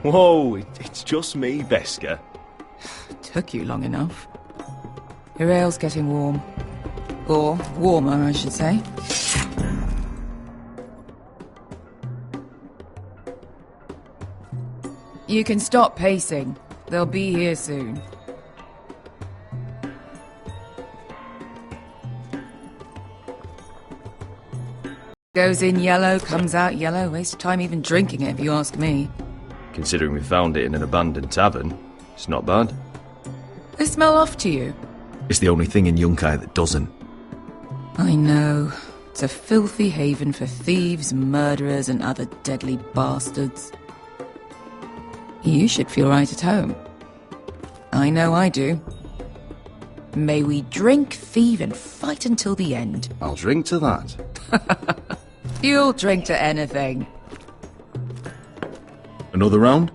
Whoa, it's just me, Beska. Took you long enough. Your ale's getting warm. Or warmer, I should say. You can stop pacing. They'll be here soon. Goes in yellow, comes out yellow. Waste time even drinking it, if you ask me. Considering we found it in an abandoned tavern, it's not bad. They smell off to you? It's the only thing in Yunkai that doesn't. I know. It's a filthy haven for thieves, murderers, and other deadly bastards. You should feel right at home. I know I do. May we drink, thieve, and fight until the end. I'll drink to that. You'll drink to anything. Another round?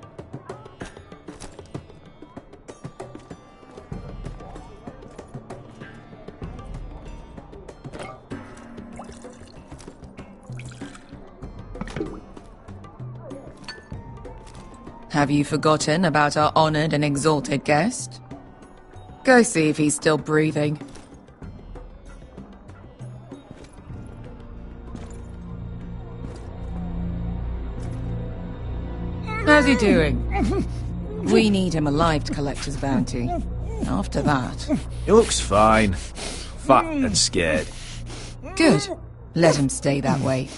Have you forgotten about our honored and exalted guest? Go see if he's still breathing. How's he doing? We need him alive to collect his bounty. After that... He looks fine. Fat and scared. Good. Let him stay that way.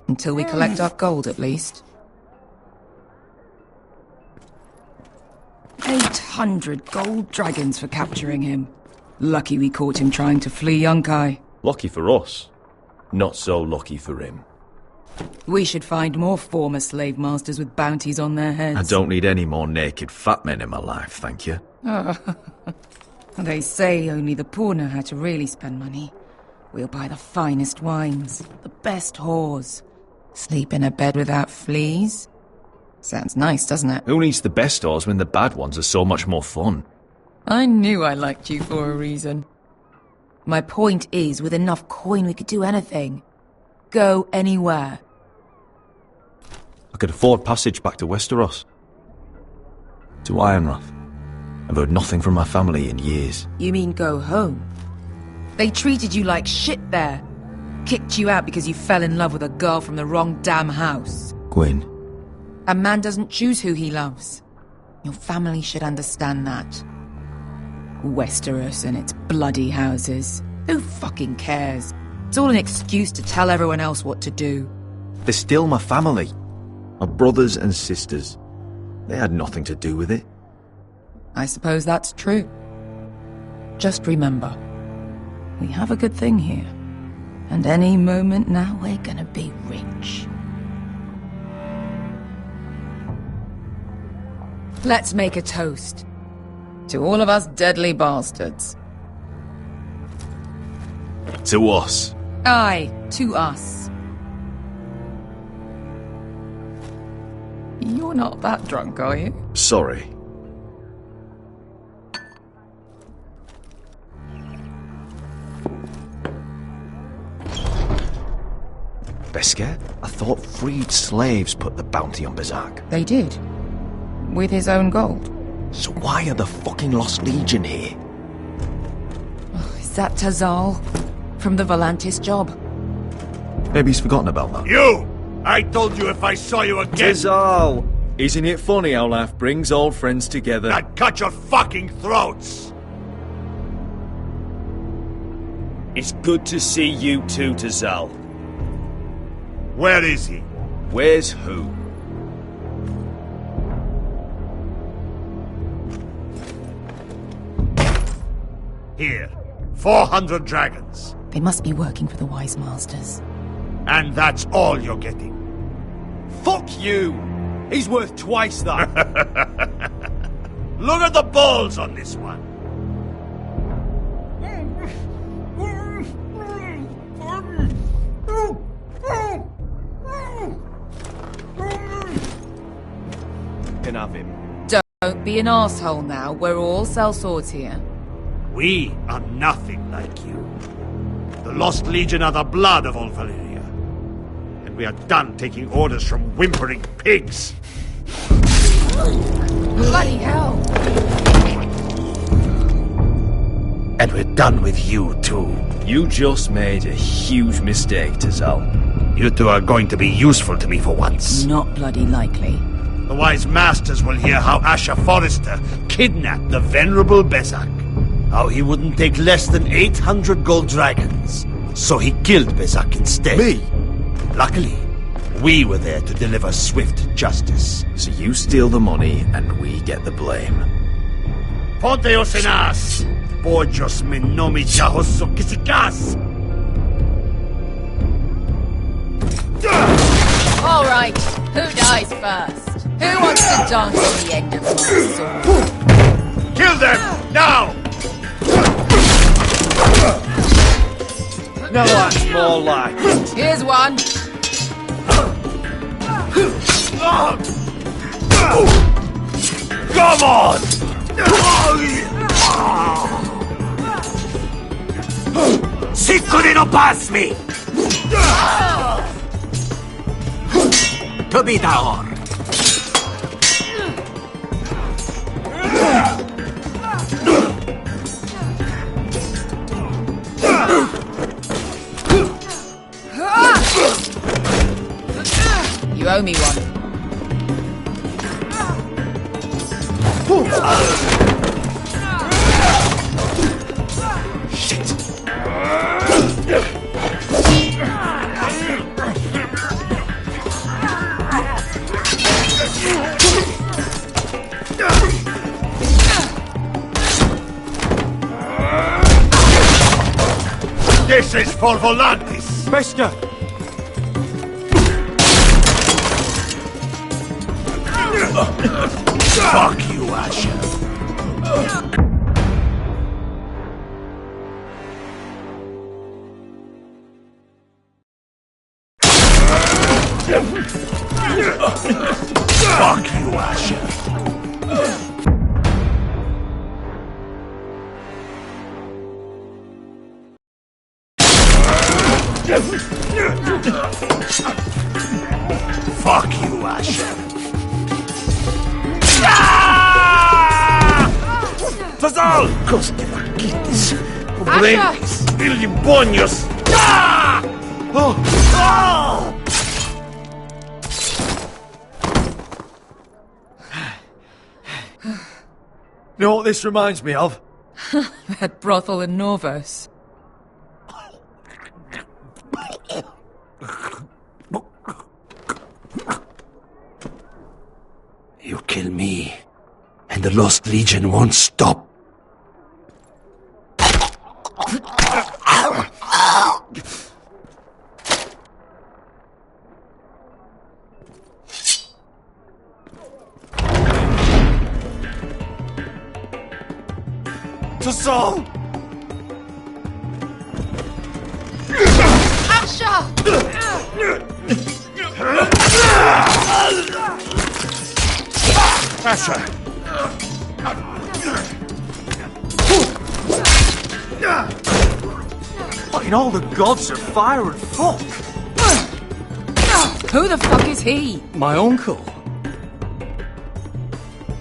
Until we collect our gold, at least. 800 gold dragons for capturing him. Lucky we caught him trying to flee Yunkai. Lucky for us. Not so lucky for him. We should find more former slave masters with bounties on their heads. I don't need any more naked fat men in my life, thank you. They say only the poor know how to really spend money. We'll buy the finest wines, the best whores. Sleep in a bed without fleas. Sounds nice, doesn't it? Who needs the best whores when the bad ones are so much more fun? I knew I liked you for a reason. My point is, with enough coin we could do anything. Go anywhere. I could afford passage back to Westeros. To Ironrath. I've heard nothing from my family in years. You mean go home? They treated you like shit there. Kicked you out because you fell in love with a girl from the wrong damn house. Gwyn. A man doesn't choose who he loves. Your family should understand that. Westeros and its bloody houses. Who fucking cares? It's all an excuse to tell everyone else what to do. They're still my family. My brothers and sisters. They had nothing to do with it. I suppose that's true. Just remember, we have a good thing here. And any moment now we're gonna be rich. Let's make a toast. To all of us deadly bastards. To us. Aye, to us. You're not that drunk, are you? Sorry. Beska, I thought freed slaves put the bounty on Berserk. They did. With his own gold. So why are the fucking Lost Legion here? Oh, is that Tazal? From the Volantis job? Maybe he's forgotten about that. You! I told you if I saw you again... Tizal! Isn't it funny how life brings old friends together? I'd cut your fucking throats! It's good to see you too, Tazal. Where is he? Where's who? Here. 400 dragons. They must be working for the Wise Masters. And that's all you're getting. Fuck you! He's worth twice that. Look at the balls on this one. Can have him. Don't be an asshole now. We're all sellswords here. We are nothing like you. The Lost Legion are the blood of all Valyria. And we are done taking orders from whimpering pigs. Bloody hell! And we're done with you too. You just made a huge mistake, Tazal. You two are going to be useful to me for once. Not bloody likely. The wise masters will hear how Asher Forrester kidnapped the venerable Bezak. How he wouldn't take less than 800 gold dragons. So he killed Bezak instead. Me? Luckily, we were there to deliver swift justice. So you steal the money and we get the blame. Ponteos en as! Pojos me nomi chahoso kisikas! All right, who dies first? Who wants to dance on the end of my sword? Kill them! Now! Now that's more like it. Here's one. Come on! Sicuri no pass me! Tobitaor. You owe me one. Shit! This is for Volantis! Bester! Fuck you, Asher! Fuck you, Asher! Fuck you, Asher! Tazal! Coste vaquitis! Pobrenis! Vilibonios! Oh! You know what this reminds me of? That brothel in Norvos. You kill me, and the Lost Legion won't stop. Tazal! Asher! What in all the gods of fire and fuck? Who the fuck is he? My uncle.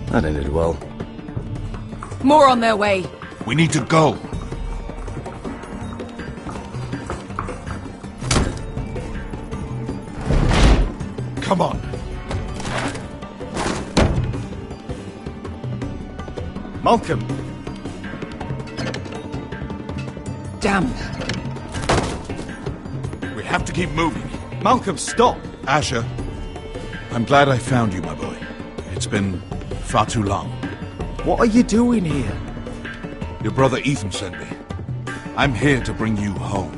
That ended well. More on their way. We need to go. Come on. Malcolm! Damn. We have to keep moving. Malcolm, stop! Asher, I'm glad I found you, my boy. It's been far too long. What are you doing here? Your brother Ethan sent me. I'm here to bring you home.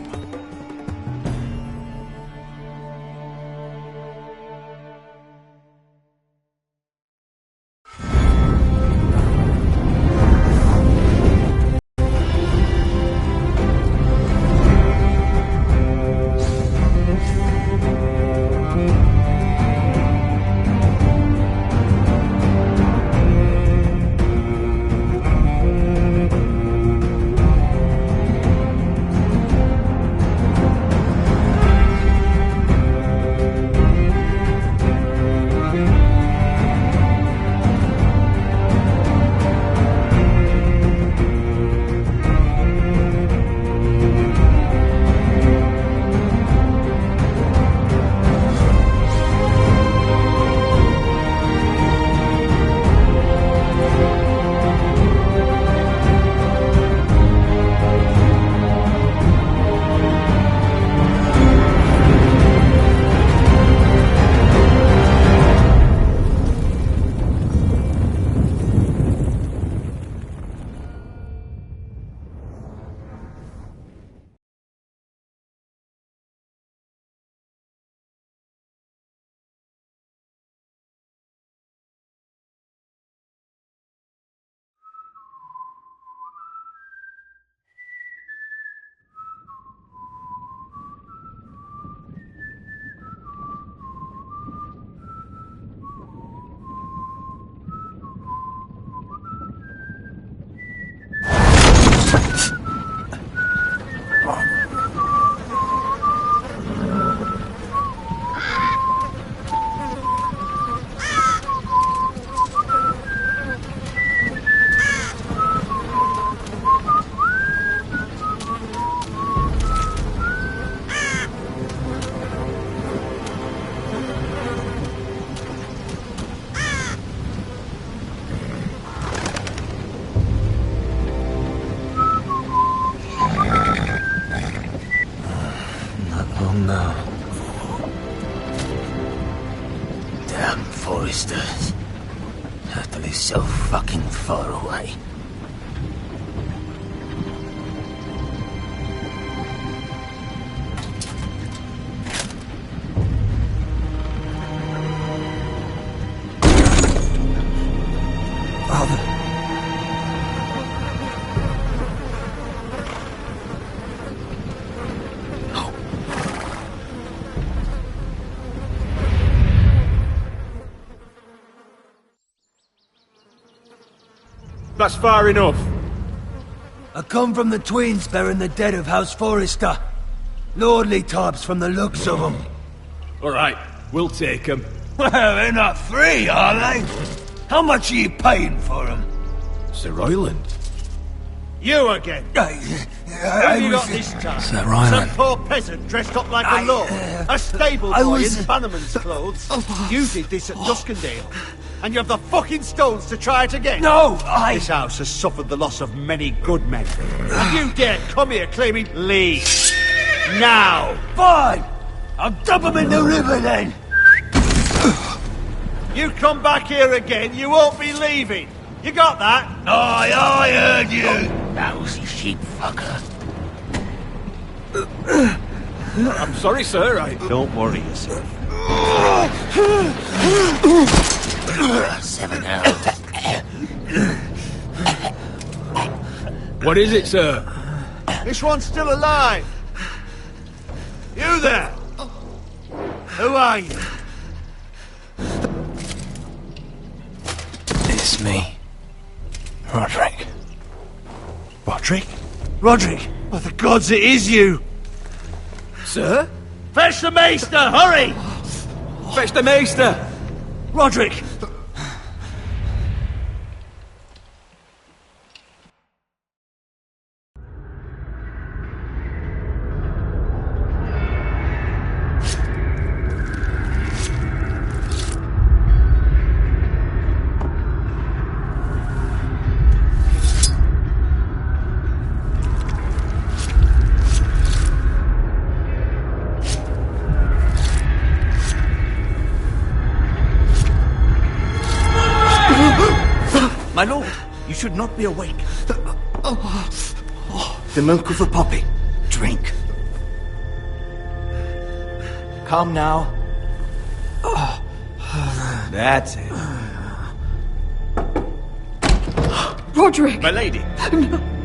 Telltale is so fucking far away. That's far enough. I come from the twins bearing the dead of House Forrester. Lordly types from the looks of them. Alright, we'll take them. Well, they're not free, are they? How much are you paying for them? Sir Royland. You again? Who have you got this time? Sir Royland. Some poor peasant dressed up like a lord. A stable boy in Bannerman's clothes. You did this at Duskendale. And you have the fucking stones to try it again? No, This house has suffered the loss of many good men. And you dare come here claiming leave. Now! Fine! I'll dump them in the river then! You come back here again, you won't be leaving. You got that? Aye, I heard you! Lousy sheep fucker. I'm sorry, sir, Don't worry yourself. 7 hours. What is it, sir? This one's still alive. You there? Who are you? It's me. Roderick. Roderick? Roderick? By the gods, it is you! Sir? Fetch the maester, hurry! Fetch the maester! Roderick! My lord, you should not be awake. The milk of the poppy. Drink. Calm now. That's it. Roderick! My lady,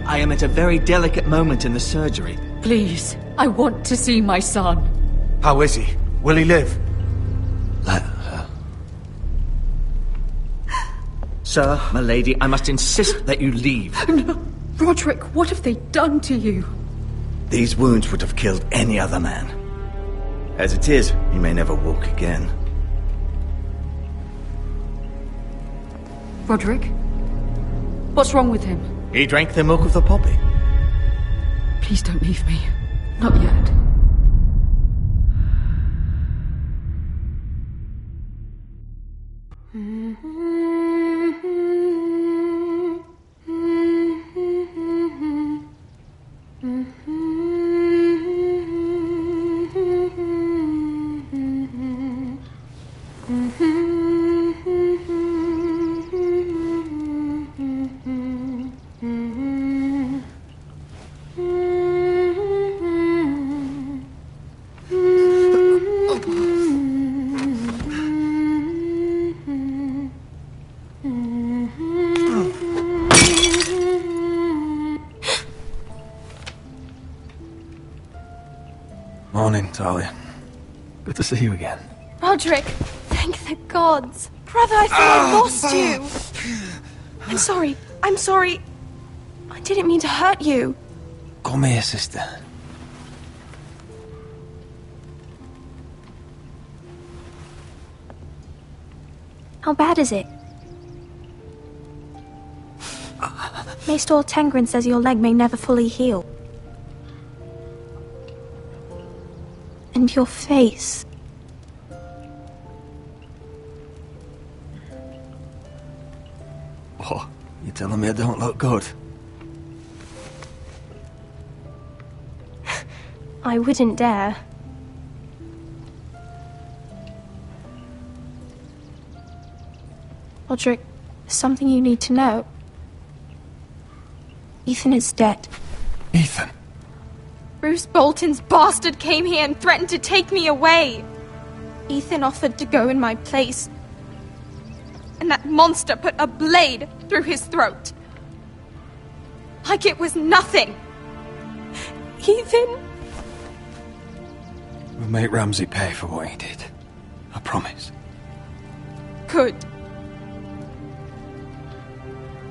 I am at a very delicate moment in the surgery. Please, I want to see my son. How is he? Will he live? Let her. Sir, my lady, I must insist that you leave. No. Roderick, what have they done to you? These wounds would have killed any other man. As it is, he may never walk again. Roderick? What's wrong with him? He drank the milk of the poppy. Please don't leave me. Not yet. Morning, Talia. Good to see you again. Roderick, thank the gods. Brother, I thought I lost you. I'm sorry. I didn't mean to hurt you. Come here, sister. How bad is it? Maester Tengrin says your leg may never fully heal. And your face. Oh, you're telling me I don't look good? I wouldn't dare. Roderick, There's something you need to know. Ethan is dead. Ethan? Bruce Bolton's bastard came here and threatened to take me away. Ethan offered to go in my place. And that monster put a blade through his throat. Like it was nothing. Ethan... We'll make Ramsey pay for what he did. I promise. Good.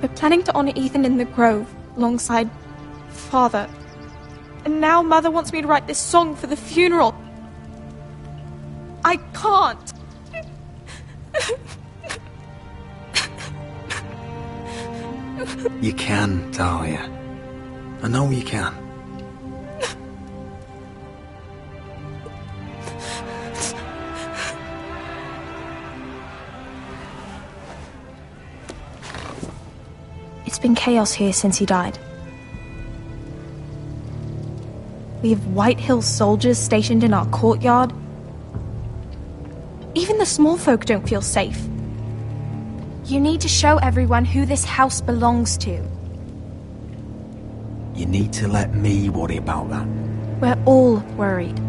We're planning to honor Ethan in the Grove, alongside Father. And now Mother wants me to write this song for the funeral. I can't. You can, Talia. I know you can. It's been chaos here since he died. We have White Hill soldiers stationed in our courtyard. Even the small folk don't feel safe. You need to show everyone who this house belongs to. You need to let me worry about that. We're all worried.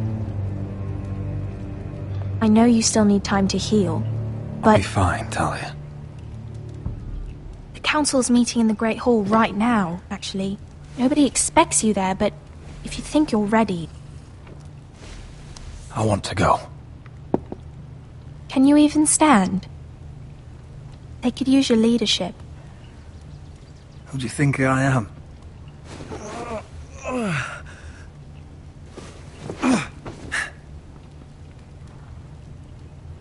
I know you still need time to heal, but... I'll be fine, Talia. The council's meeting in the Great Hall right now, actually. Nobody expects you there, but if you think you're ready... I want to go. Can you even stand? They could use your leadership. Who do you think I am?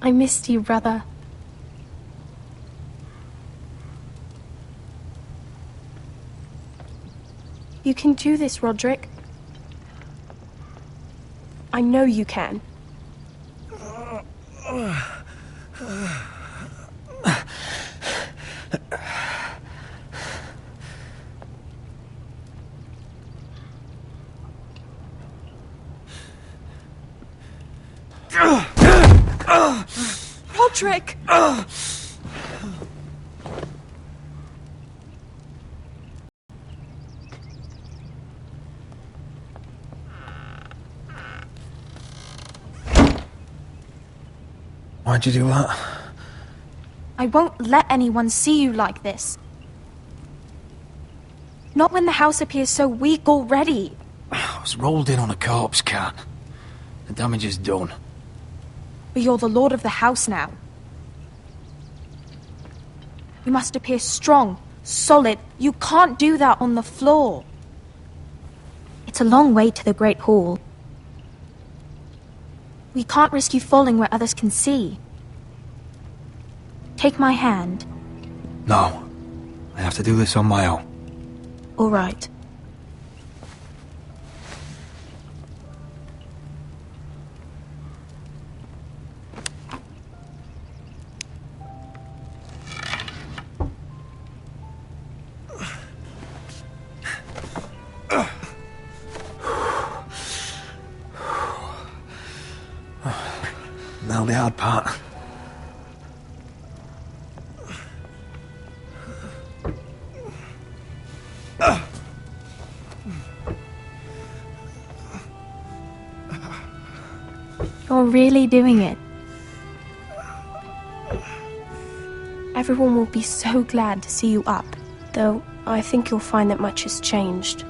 I missed you, brother. You can do this, Roderick. I know you can. Roderick! Why'd you do that? I won't let anyone see you like this. Not when the house appears so weak already. I was rolled in on a corpse cart. The damage is done. But you're the lord of the house now. You must appear strong, solid. You can't do that on the floor. It's a long way to the Great Hall. We can't risk you falling where others can see. Take my hand. No. I have to do this on my own. All right. Now the hard part. You're really doing it. Everyone will be so glad to see you up. Though, I think you'll find that much has changed.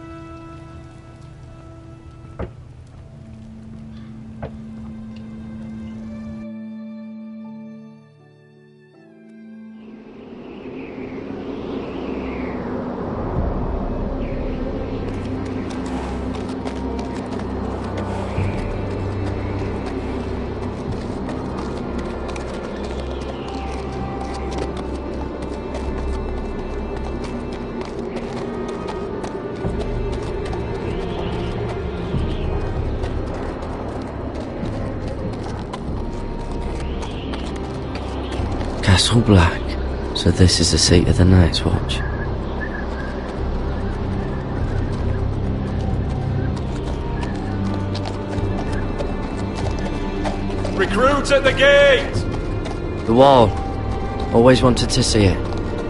Castle Black. So this is the seat of the Night's Watch. Recruits at the gate! The wall. Always wanted to see it.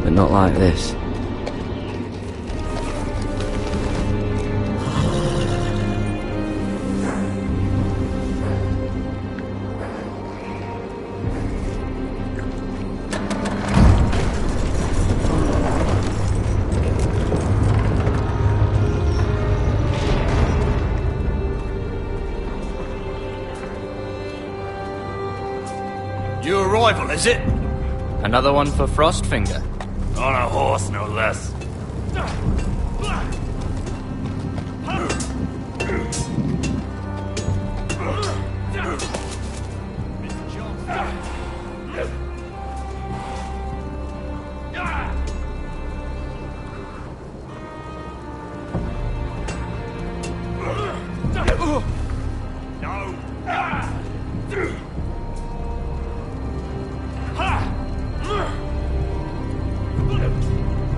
but not like this. Your arrival, is it? Another one for Frostfinger. On a horse, no less.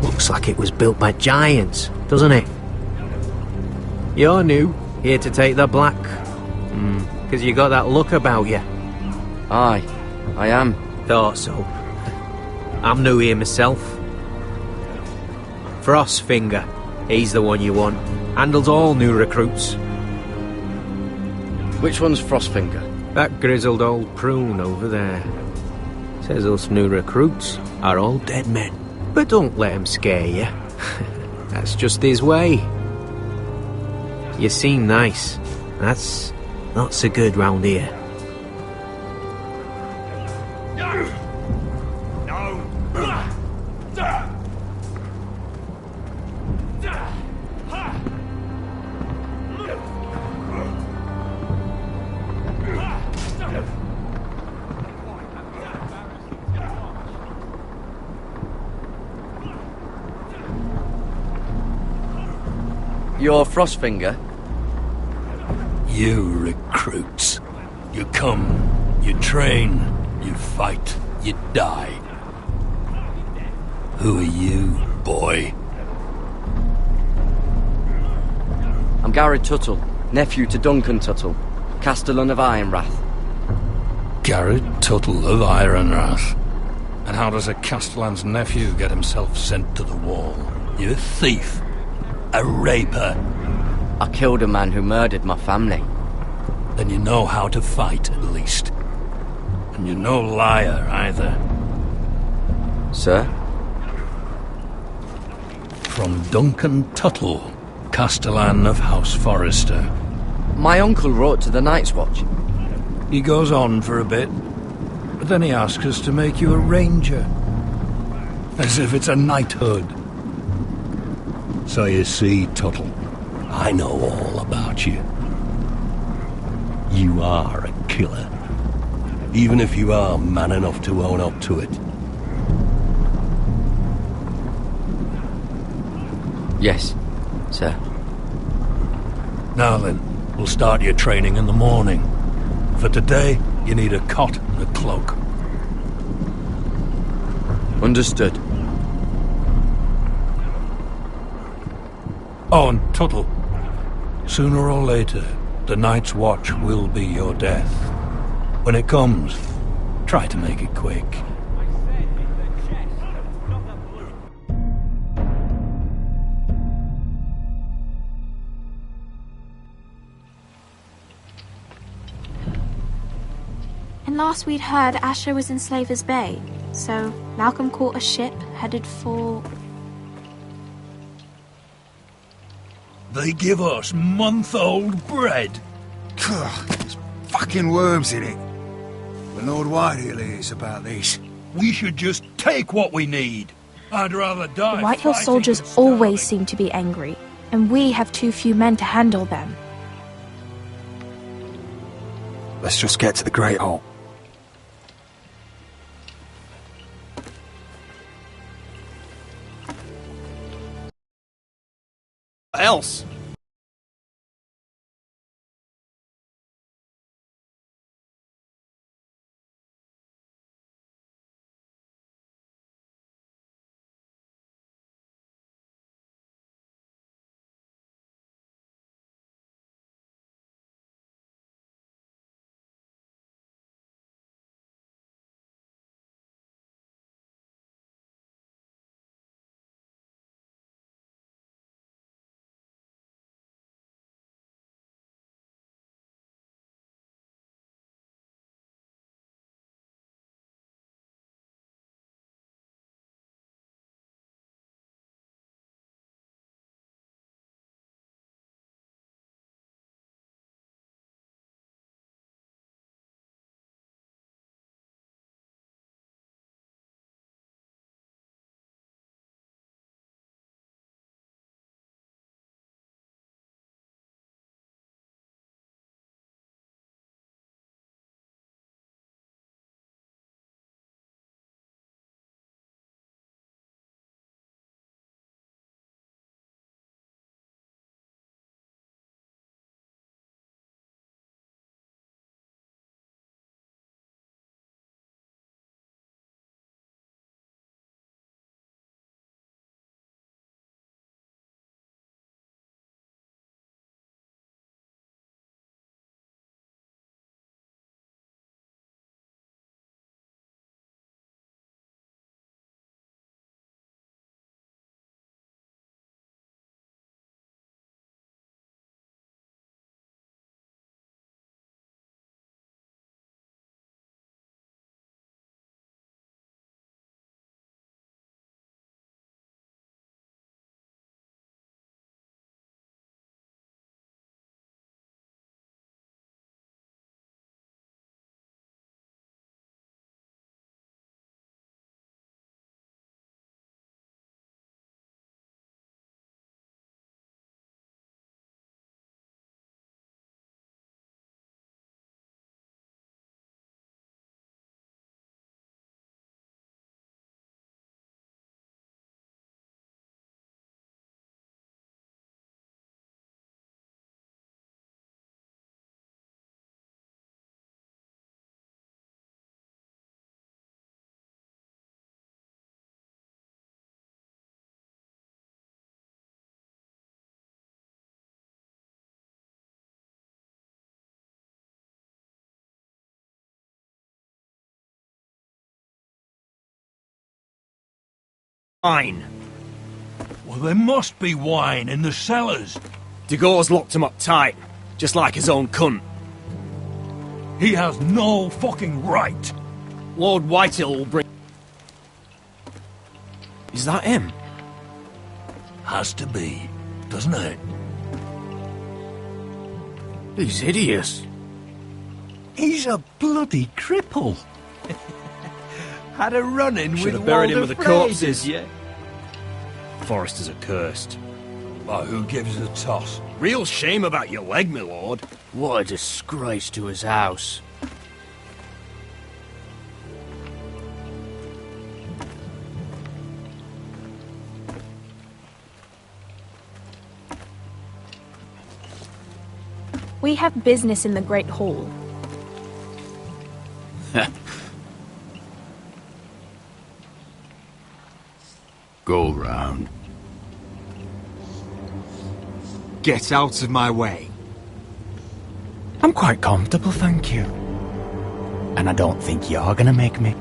Looks like it was built by giants, doesn't it? You're new, here to take the black. Because you got that look about you. Aye, I am. Thought so. I'm new here myself. Frostfinger, he's the one you want. Handles all new recruits. Which one's Frostfinger? That grizzled old prune over there. Says us new recruits are all dead men. But don't let him scare you. That's just his way. You seem nice. That's not so good round here. You're Frostfinger? You recruits. You come, you train, you fight, you die. Who are you, boy? I'm Garrett Tuttle, nephew to Duncan Tuttle, Castellan of Ironrath. Garrett Tuttle of Ironrath. And how does a Castellan's nephew get himself sent to the wall? You a thief? A raper? I killed a man who murdered my family. Then you know how to fight, at least. And you're no liar, either. Sir? From Duncan Tuttle, Castellan of House Forrester. My uncle wrote to the Night's Watch. He goes on for a bit, but then he asks us to make you a ranger. As if it's a knighthood. So you see, Tuttle, I know all about you. You are a killer. Even if you are man enough to own up to it. Yes, sir. Now then, we'll start your training in the morning. For today, you need a cot and a cloak. Understood. Oh, and Tuttle, sooner or later, the Night's Watch will be your death. When it comes, try to make it quick. And last we'd heard, Asher was in Slaver's Bay, so Malcolm caught a ship headed for... They give us month-old bread. There's fucking worms in it. The Lord Whitehill is about these. We should just take what we need. I'd rather die. The Whitehill soldiers always seem to be angry, and we have too few men to handle them. Let's just get to the Great Hall. Else? Wine. Well, there must be wine in the cellars. Degau's locked him up tight, just like his own cunt. He has no fucking right. Lord Whitehill will bring... Is that him? Has to be, doesn't it? He's hideous. He's a bloody cripple. Had a run-in Should with have buried him Walder with the Fraser. corpses, yeah. Foresters are cursed. Well, who gives a toss? Real shame about your leg, my lord. What a disgrace to his house. We have business in the Great Hall. Go round. Get out of my way. I'm quite comfortable, thank you. And I don't think you're gonna make me.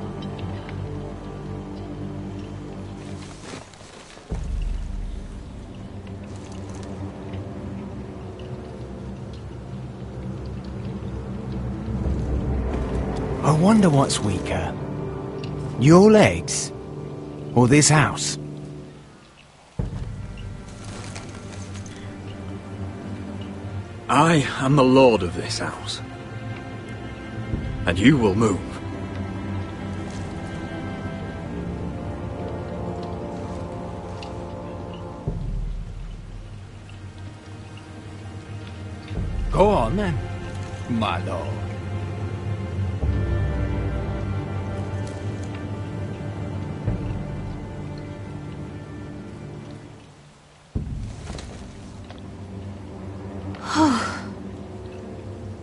I wonder what's weaker. Your legs? Or this house? I am the lord of this house. And you will move. Go on, then, my lord.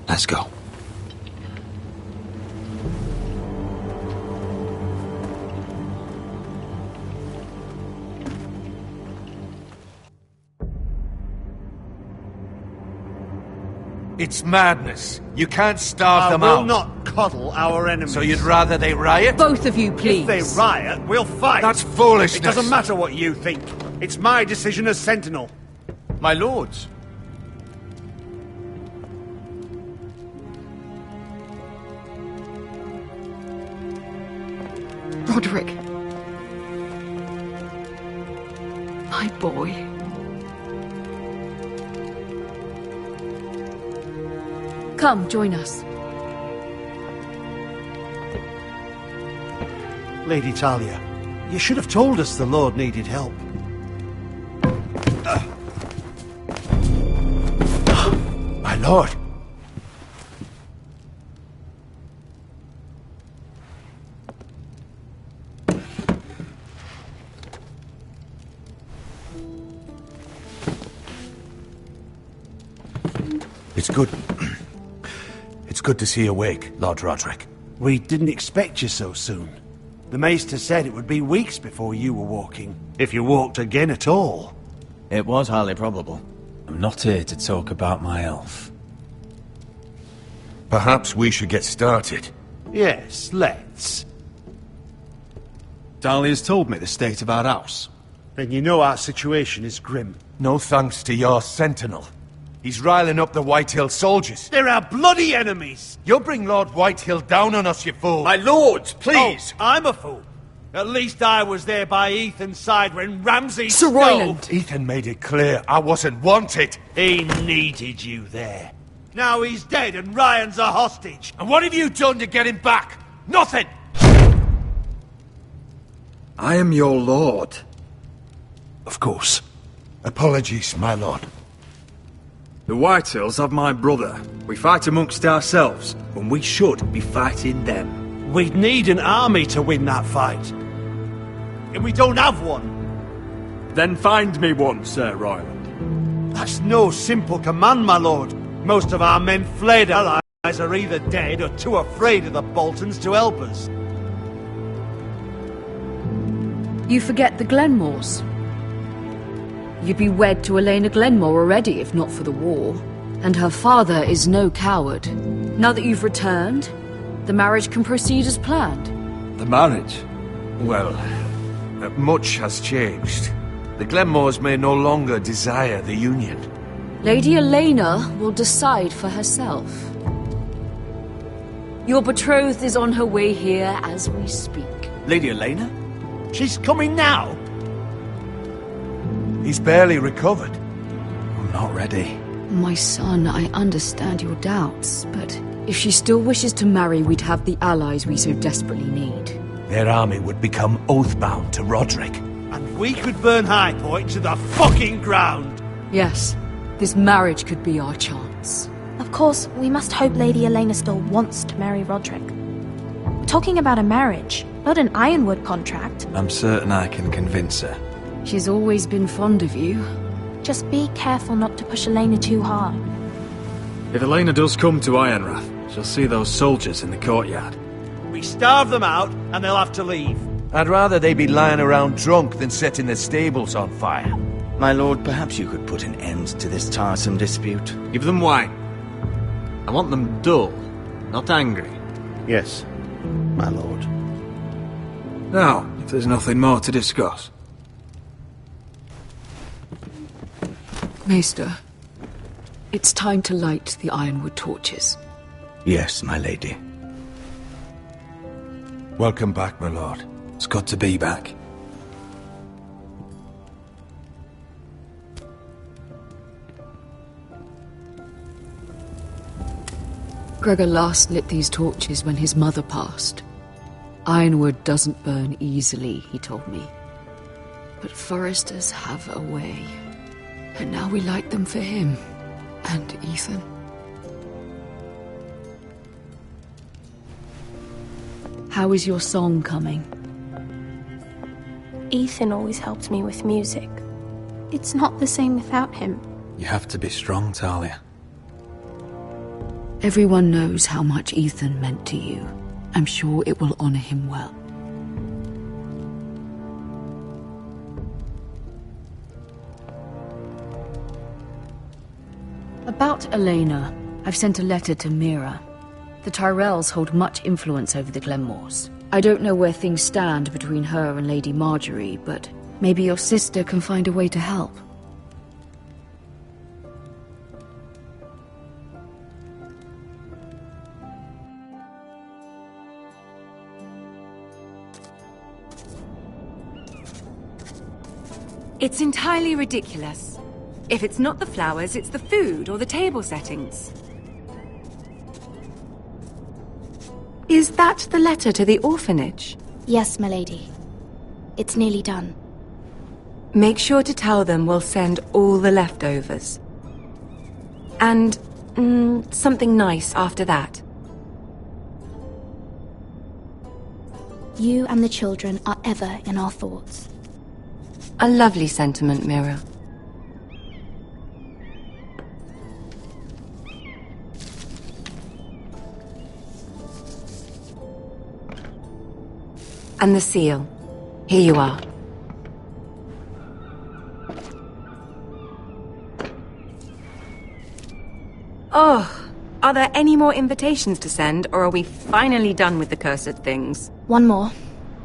Let's go. It's madness. You can't starve them out. We'll not coddle our enemies. So you'd rather they riot? Both of you, please. If they riot, we'll fight. That's foolishness. It doesn't matter what you think. It's my decision as Sentinel. My lords. Roderick. My boy. Come, join us. Lady Talia, you should have told us the Lord needed help. My lord. It's good. It's good to see you awake, Lord Roderick. We didn't expect you so soon. The Maester said it would be weeks before you were walking, if you walked again at all. It was highly probable. I'm not here to talk about my elf. Perhaps we should get started. Yes, let's. Dahlia's told me the state of our house. Then you know our situation is grim. No thanks to your sentinel. He's riling up the Whitehill soldiers. They're our bloody enemies! You'll bring Lord Whitehill down on us, you fool! My lords, please! Oh, I'm a fool. At least I was there by Ethan's side when Ramsay... Sir Royland! Ethan made it clear I wasn't wanted. He needed you there. Now he's dead and Ryan's a hostage. And what have you done to get him back? Nothing! I am your lord. Of course. Apologies, my lord. The Whitehills have my brother. We fight amongst ourselves, when we should be fighting them. We'd need an army to win that fight. And we don't have one. Then find me one, Sir Royland. That's no simple command, my lord. Most of our men fled. Allies are either dead or too afraid of the Boltons to help us. You forget the Glenmores. You'd be wed to Elena Glenmore already, if not for the war. And her father is no coward. Now that you've returned, the marriage can proceed as planned. The marriage? Well, Much has changed. The Glenmores may no longer desire the Union. Lady Elena will decide for herself. Your betrothed is on her way here as we speak. Lady Elena? She's coming now? He's barely recovered. I'm not ready. My son, I understand your doubts, but if she still wishes to marry, we'd have the allies we so desperately need. Their army would become oathbound to Roderick. And we could burn High Point to the fucking ground! Yes, this marriage could be our chance. Of course, we must hope Lady Elena still wants to marry Roderick. We're talking about a marriage, not an Ironwood contract. I'm certain I can convince her. She's always been fond of you. Just be careful not to push Elena too hard. If Elena does come to Ironrath, she'll see those soldiers in the courtyard. We starve them out, and they'll have to leave. I'd rather they be lying around drunk than setting the stables on fire. My lord, perhaps you could put an end to this tiresome dispute. Give them wine. I want them dull, not angry. Yes, my lord. Now, if there's nothing more to discuss. Maester, it's time to light the Ironwood torches. Yes, my lady. Welcome back, my lord. It's good to be back. Gregor last lit these torches when his mother passed. Ironwood doesn't burn easily, he told me. But foresters have a way. And now we light them for him. And Ethan. How is your song coming? Ethan always helps me with music. It's not the same without him. You have to be strong, Talia. Everyone knows how much Ethan meant to you. I'm sure it will honor him well. About Elena, I've sent a letter to Mira. The Tyrells hold much influence over the Glenmores. I don't know where things stand between her and Lady Marjorie, but maybe your sister can find a way to help. It's entirely ridiculous. If it's not the flowers, it's the food or the table settings. Is that the letter to the orphanage? Yes, my lady. It's nearly done. Make sure to tell them we'll send all the leftovers. And something nice after that. You and the children are ever in our thoughts. A lovely sentiment, Mira. And the seal. Here you are. Oh, are there any more invitations to send, or are we finally done with the cursed things? One more.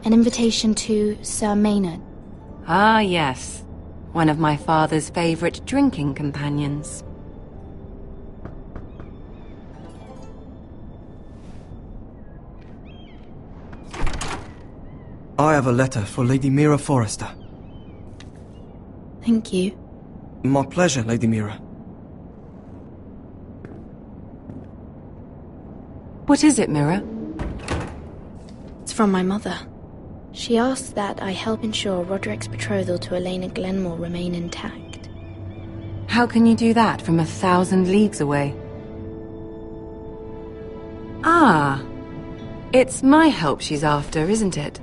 An invitation to Sir Maynard. Ah, yes. One of my father's favorite drinking companions. I have a letter for Lady Mira Forrester. Thank you. My pleasure, Lady Mira. What is it, Mira? It's from my mother. She asks that I help ensure Roderick's betrothal to Elena Glenmore remain intact. How can you do that from 1,000 leagues away? Ah, it's my help she's after, isn't it?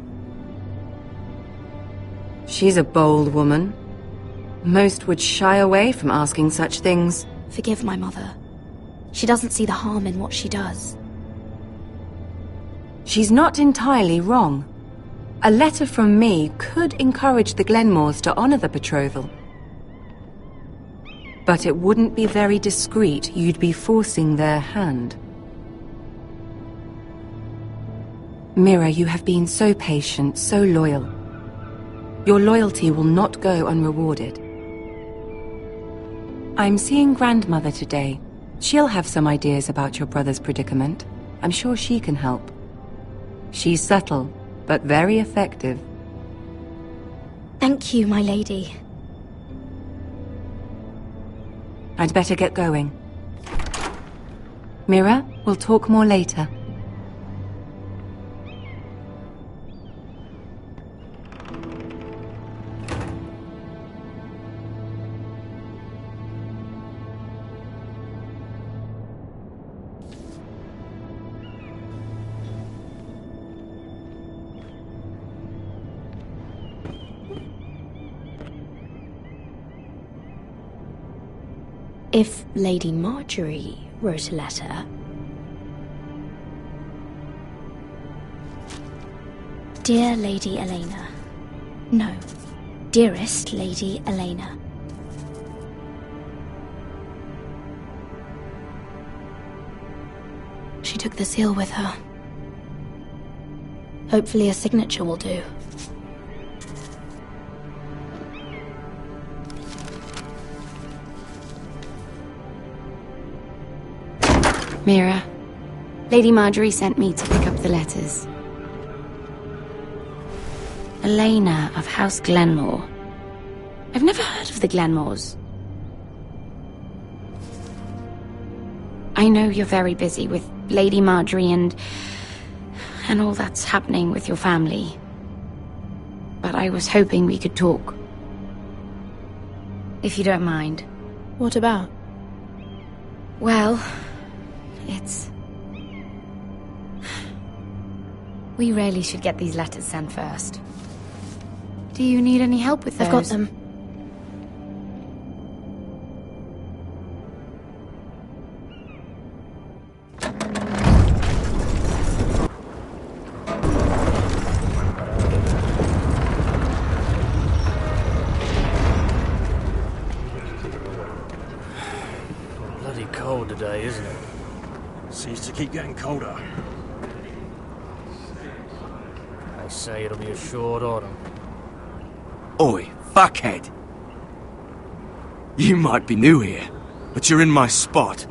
She's a bold woman. Most would shy away from asking such things. Forgive my mother. She doesn't see the harm in what she does. She's not entirely wrong. A letter from me could encourage the Glenmores to honor the betrothal. But it wouldn't be very discreet. You'd be forcing their hand. Mira, you have been so patient, so loyal. Your loyalty will not go unrewarded. I'm seeing Grandmother today. She'll have some ideas about your brother's predicament. I'm sure she can help. She's subtle, but very effective. Thank you, my lady. I'd better get going. Mira, we'll talk more later. If Lady Marjorie wrote a letter... Dear Lady Elena. No. Dearest Lady Elena. She took the seal with her. Hopefully a signature will do. Mira, Lady Marjorie sent me to pick up the letters. Elena of House Glenmore. I've never heard of the Glenmores. I know you're very busy with Lady Marjorie and all that's happening with your family. But I was hoping we could talk. If you don't mind. What about? Well, it's... We really should get these letters sent first. Do you need any help with those? I've got them. Bloody cold today, isn't it? Seems to keep getting colder. They say it'll be a short autumn. Oi, fuckhead. You might be new here, but you're in my spot.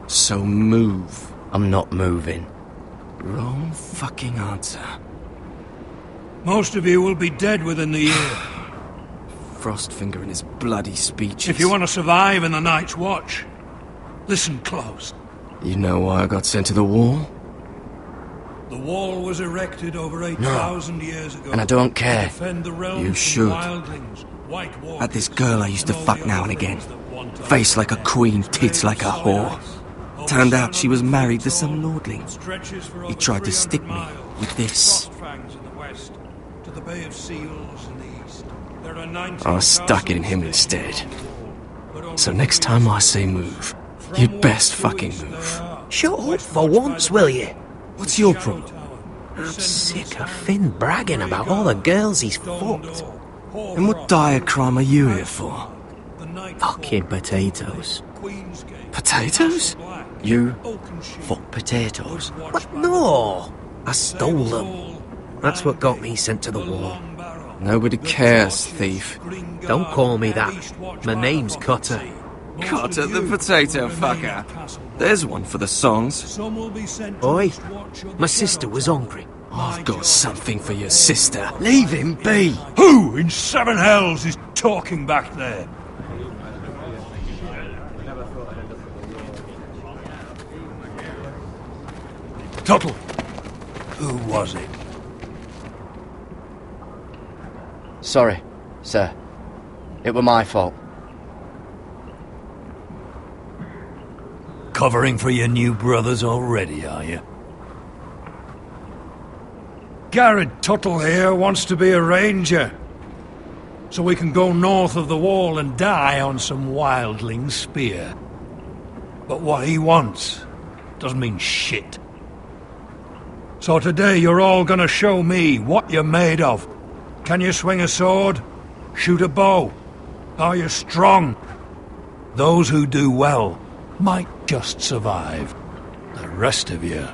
So move. I'm not moving. Wrong fucking answer. Most of you will be dead within the year. Frostfinger and his bloody speeches. If you want to survive in the Night's Watch, listen close. You know why I got sent to the wall? The wall was erected over 8,000 years ago. And I don't care. To defend the realm You from should. wildlings, white walkers, Had this girl I used to fuck now and again. Face like a queen, tits like a whore. Turned out she was married to some lordling. He tried to stick me with this. I stuck it in him instead. So next time I say move, you'd best fucking move. Shut up for once, will you? What's your problem? I'm sick of Finn bragging about all the girls he's fucked. And what dire crime are you here for? Fucking potatoes. Potatoes? You fuck potatoes? What? No! I stole them. That's what got me sent to the wall. Nobody cares, thief. Don't call me that. My name's Cutter. Cutter the potato fucker. There's one for the songs. Oi, my sister was hungry. I've got something for your sister. Leave him be. Who in seven hells is talking back there? Tuttle. Who was it? Sorry, sir. It were my fault. Covering for your new brothers already, are you? Garrett Tuttle here wants to be a ranger. So we can go north of the wall and die on some wildling spear. But what he wants doesn't mean shit. So today you're all gonna show me what you're made of. Can you swing a sword? Shoot a bow? Are you strong? Those who do well might just survive. The rest of you...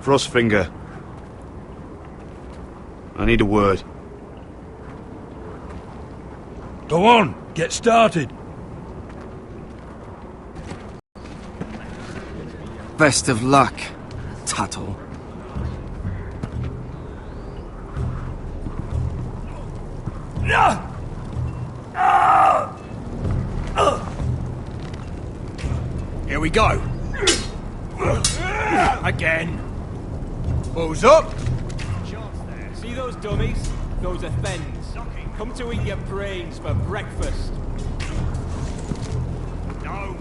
Frostfinger. I need a word. Go on, get started. Best of luck, Tuttle. Here we go. Again. Balls up. See those dummies? Those are Fens. Come to eat your brains for breakfast. No.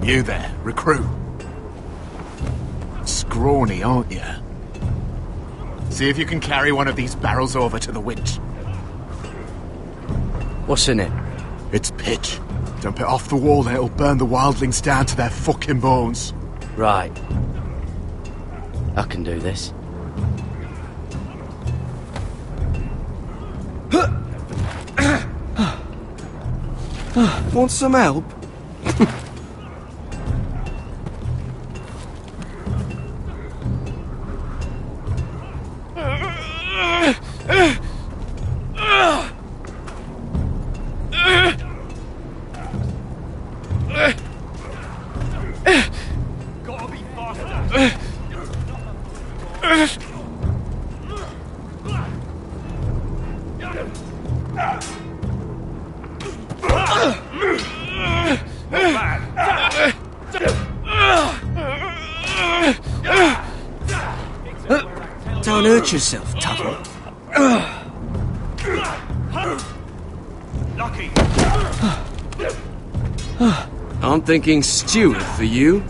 You there, recruit. Scrawny, aren't you? See if you can carry one of these barrels over to the winch. What's in it? It's pitch. Dump it off the wall and it'll burn the wildlings down to their fucking bones. Right. I can do this. Want some help? Gotta be faster. Don't hurt yourself, Tuttle. Lucky. I'm thinking Stewart for you.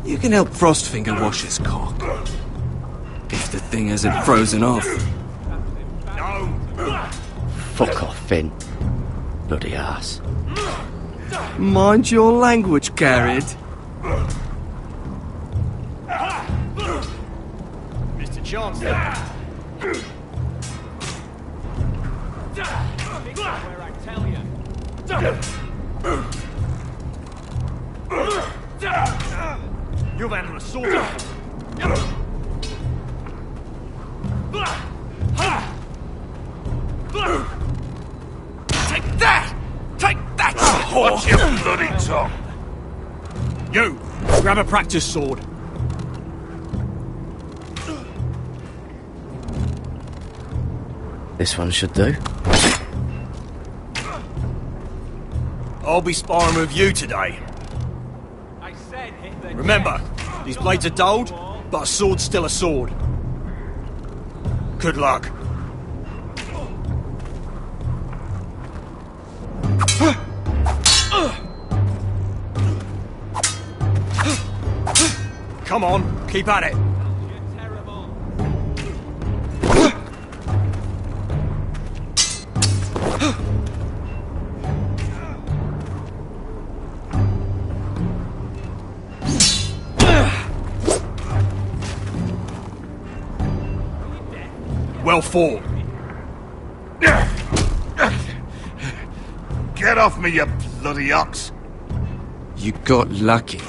You can help Frostfinger wash his cock. If the thing hasn't frozen off. Fuck off, Finn. Bloody ass. Mind your language, Garrett. Mr. Chancellor. Where I tell you. You've had an assault. Take that! Take that! Watch your bloody tongue! You, grab a practice sword. This one should do. I'll be sparring with you today. I said hit the Remember, these blades are dulled, but a sword's still a sword. Good luck. Come on, keep at it. Well fought. Get off me, you bloody ox! You got lucky.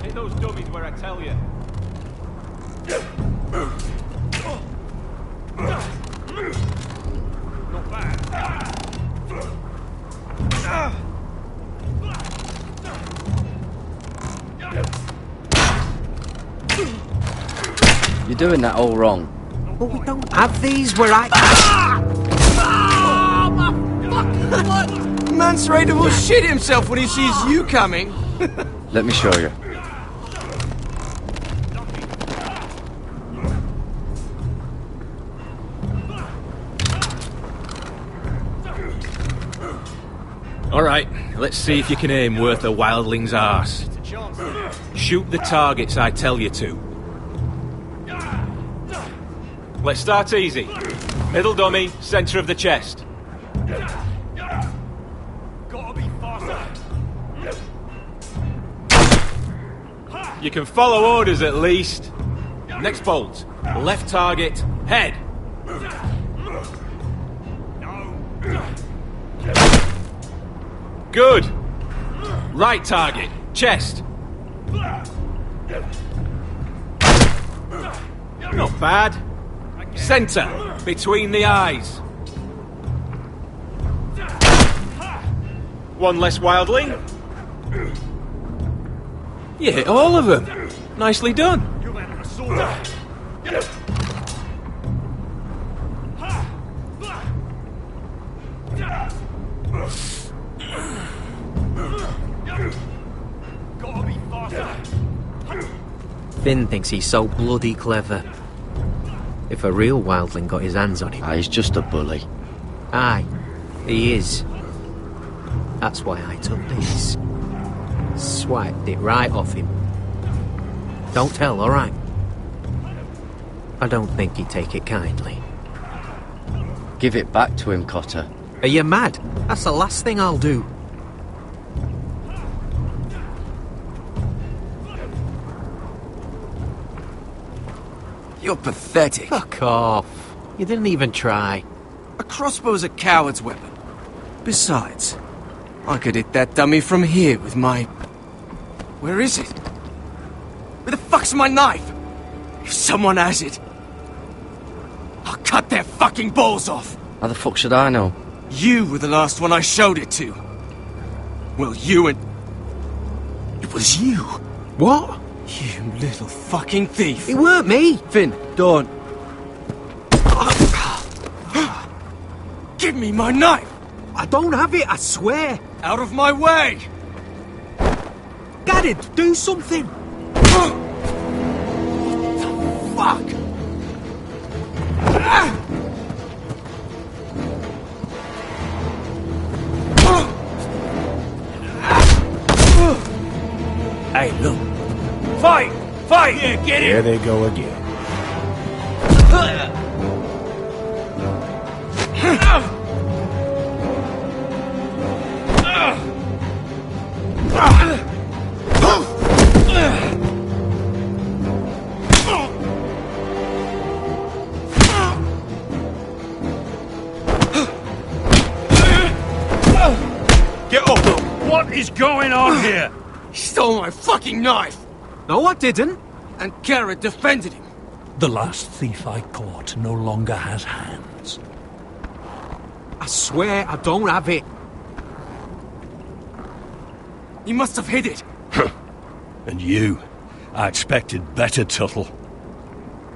Hit those dummies where I tell you. Not bad. You're doing that all wrong. But we don't have these where I... What? Mance Raider will shit himself when he sees you coming. Let me show you. Alright, let's see if you can aim worth a wildling's arse. Shoot the targets I tell you to. Let's start easy. Middle dummy, centre of the chest. Gotta be faster. You can follow orders at least. Next bolt. Left target, head. Good. Right target, chest. Not bad. Centre, between the eyes. One less wildling. You hit all of them. Nicely done. Finn thinks he's so bloody clever. If a real wildling got his hands on him... He's just a bully. Aye, he is. That's why I took this. Swiped it right off him. Don't tell, alright? I don't think he'd take it kindly. Give it back to him, Cotter. Are you mad? That's the last thing I'll do. You're pathetic. Fuck off. You didn't even try. A crossbow's a coward's weapon. Besides, I could hit that dummy from here with my... Where is it? Where the fuck's my knife? If someone has it, I'll cut their fucking balls off. How the fuck should I know? You were the last one I showed it to. Well, you and... It was you. What? You little fucking thief. It weren't me. Finn, don't. Give me my knife. I don't have it, I swear. Out of my way. Get it, do something. Fuck. Hey, look. Fight! Fight! Yeah, get There him! they go again. Get up! What is going on here? He stole my fucking knife. No, I didn't. And Garrett defended him. The last thief I caught no longer has hands. I swear I don't have it. He must have hid it. And you? I expected better, Tuttle.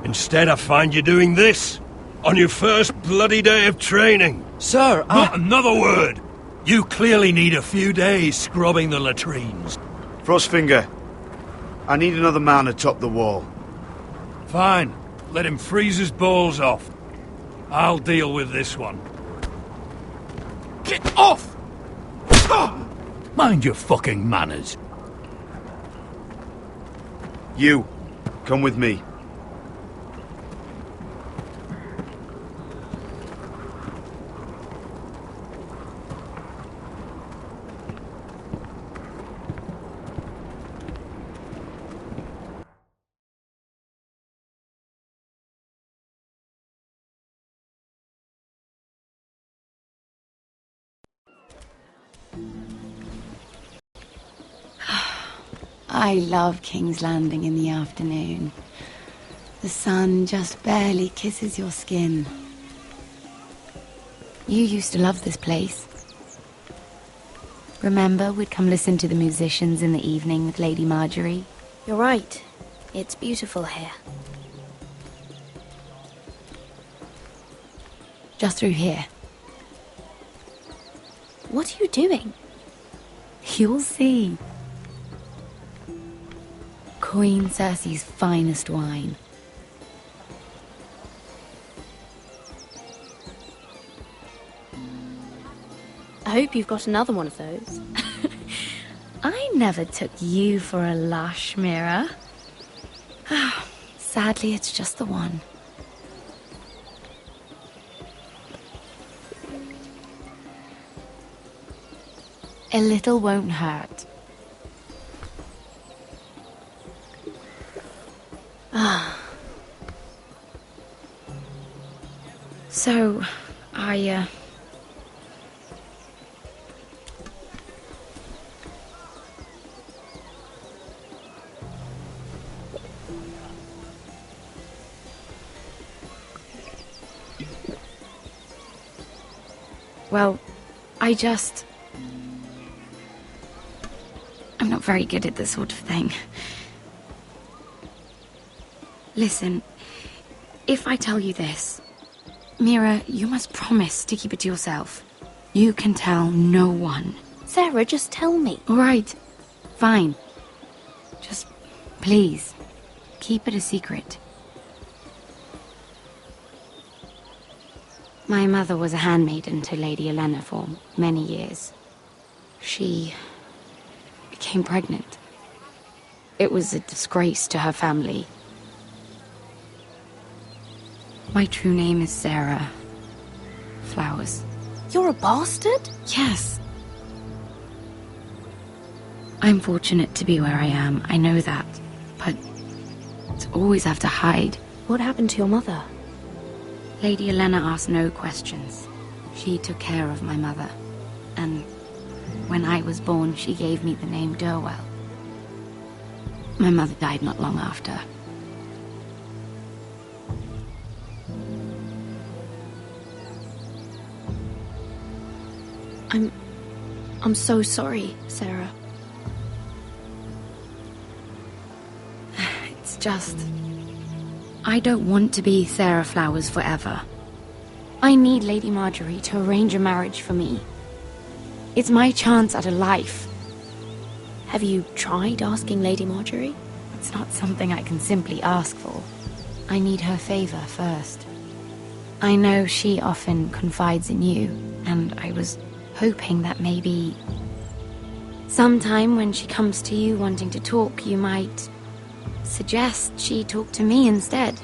Instead, I find you doing this on your first bloody day of training. Sir, Not another word! You clearly need a few days scrubbing the latrines. Frostfinger, I need another man atop the wall. Fine. Let him freeze his balls off. I'll deal with this one. Get off! Mind your fucking manners. You, come with me. I love King's Landing in the afternoon. The sun just barely kisses your skin. You used to love this place. Remember, we'd come listen to the musicians in the evening with Lady Marjorie? You're right. It's beautiful here. Just through here. What are you doing? You'll see. Queen Cersei's finest wine. I hope you've got another one of those. I never took you for a lush, Mira. Sadly, it's just the one. A little won't hurt. So, well, I'm not very good at this sort of thing. Listen, if I tell you this, Mira, you must promise to keep it to yourself. You can tell no one. Sarah, just tell me. All right, fine. Just, please, keep it a secret. My mother was a handmaiden to Lady Olenna for many years. She became pregnant. It was a disgrace to her family. My true name is Sarah Flowers. You're a bastard? Yes. I'm fortunate to be where I am, I know that. But to always have to hide. What happened to your mother? Lady Olenna asked no questions. She took care of my mother. And when I was born, she gave me the name Durwell. My mother died not long after. I'm so sorry, Sarah. It's just... I don't want to be Sarah Flowers forever. I need Lady Marjorie to arrange a marriage for me. It's my chance at a life. Have you tried asking Lady Marjorie? It's not something I can simply ask for. I need her favor first. I know she often confides in you, and I was hoping that maybe sometime when she comes to you wanting to talk, you might suggest she talk to me instead.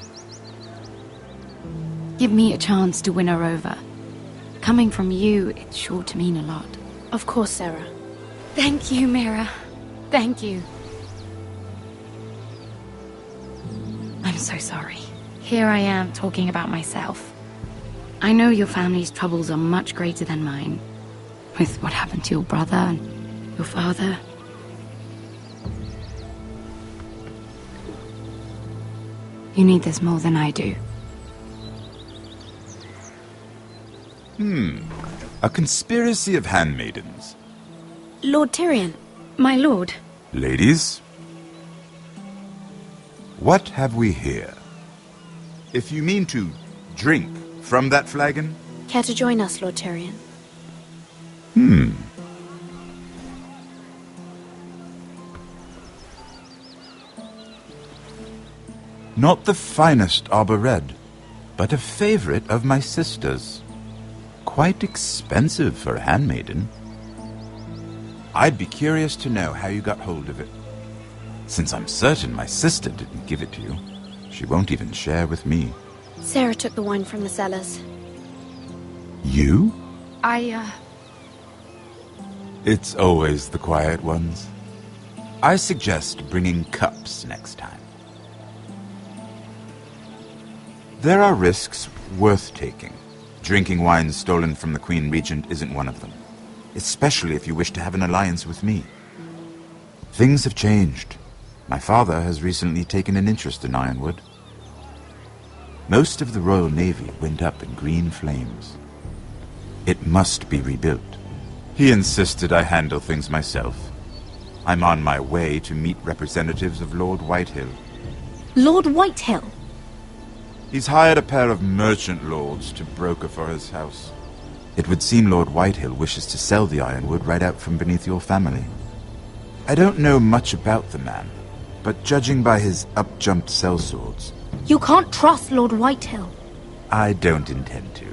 Give me a chance to win her over. Coming from you, it's sure to mean a lot. Of course, Sarah. Thank you, Mira. Thank you. I'm so sorry. Here I am talking about myself. I know your family's troubles are much greater than mine. With what happened to your brother and your father. You need this more than I do. A conspiracy of handmaidens. Lord Tyrion. My lord. Ladies, what have we here? If you mean to drink from that flagon? Care to join us, Lord Tyrion? Not the finest arbor red, but a favorite of my sister's. Quite expensive for a handmaiden. I'd be curious to know how you got hold of it. Since I'm certain my sister didn't give it to you, she won't even share with me. Sarah took the wine from the cellars. You? I, It's always the quiet ones. I suggest bringing cups next time. There are risks worth taking. Drinking wine stolen from the Queen Regent isn't one of them. Especially if you wish to have an alliance with me. Things have changed. My father has recently taken an interest in Ironwood. Most of the Royal Navy went up in green flames. It must be rebuilt. He insisted I handle things myself. I'm on my way to meet representatives of Lord Whitehill. Lord Whitehill? He's hired a pair of merchant lords to broker for his house. It would seem Lord Whitehill wishes to sell the ironwood right out from beneath your family. I don't know much about the man, but judging by his up-jumped sellswords... You can't trust Lord Whitehill. I don't intend to.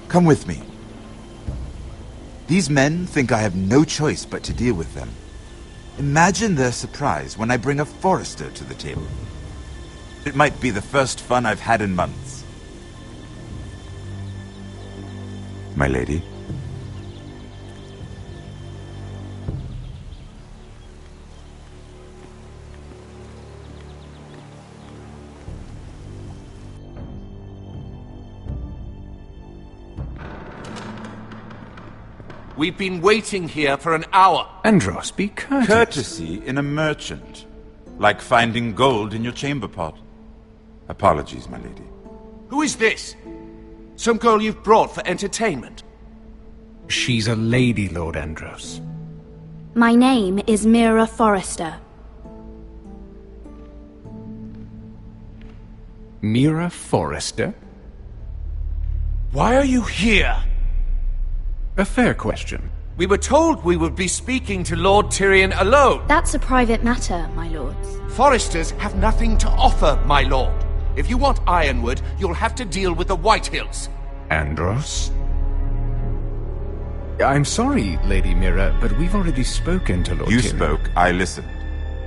Come with me. These men think I have no choice but to deal with them. Imagine their surprise when I bring a forester to the table. It might be the first fun I've had in months. My lady? We've been waiting here for an hour. Andros, be courteous. Courtesy in a merchant. Like finding gold in your chamber pot. Apologies, my lady. Who is this? Some girl you've brought for entertainment? She's a lady, Lord Andros. My name is Mira Forrester. Mira Forrester? Why are you here? A fair question. We were told we would be speaking to Lord Tyrion alone. That's a private matter, my lords. Foresters have nothing to offer, my lord. If you want ironwood, you'll have to deal with the Whitehills. Andros? I'm sorry, Lady Mira, but we've already spoken to Lord Tyrion. You spoke, I listened.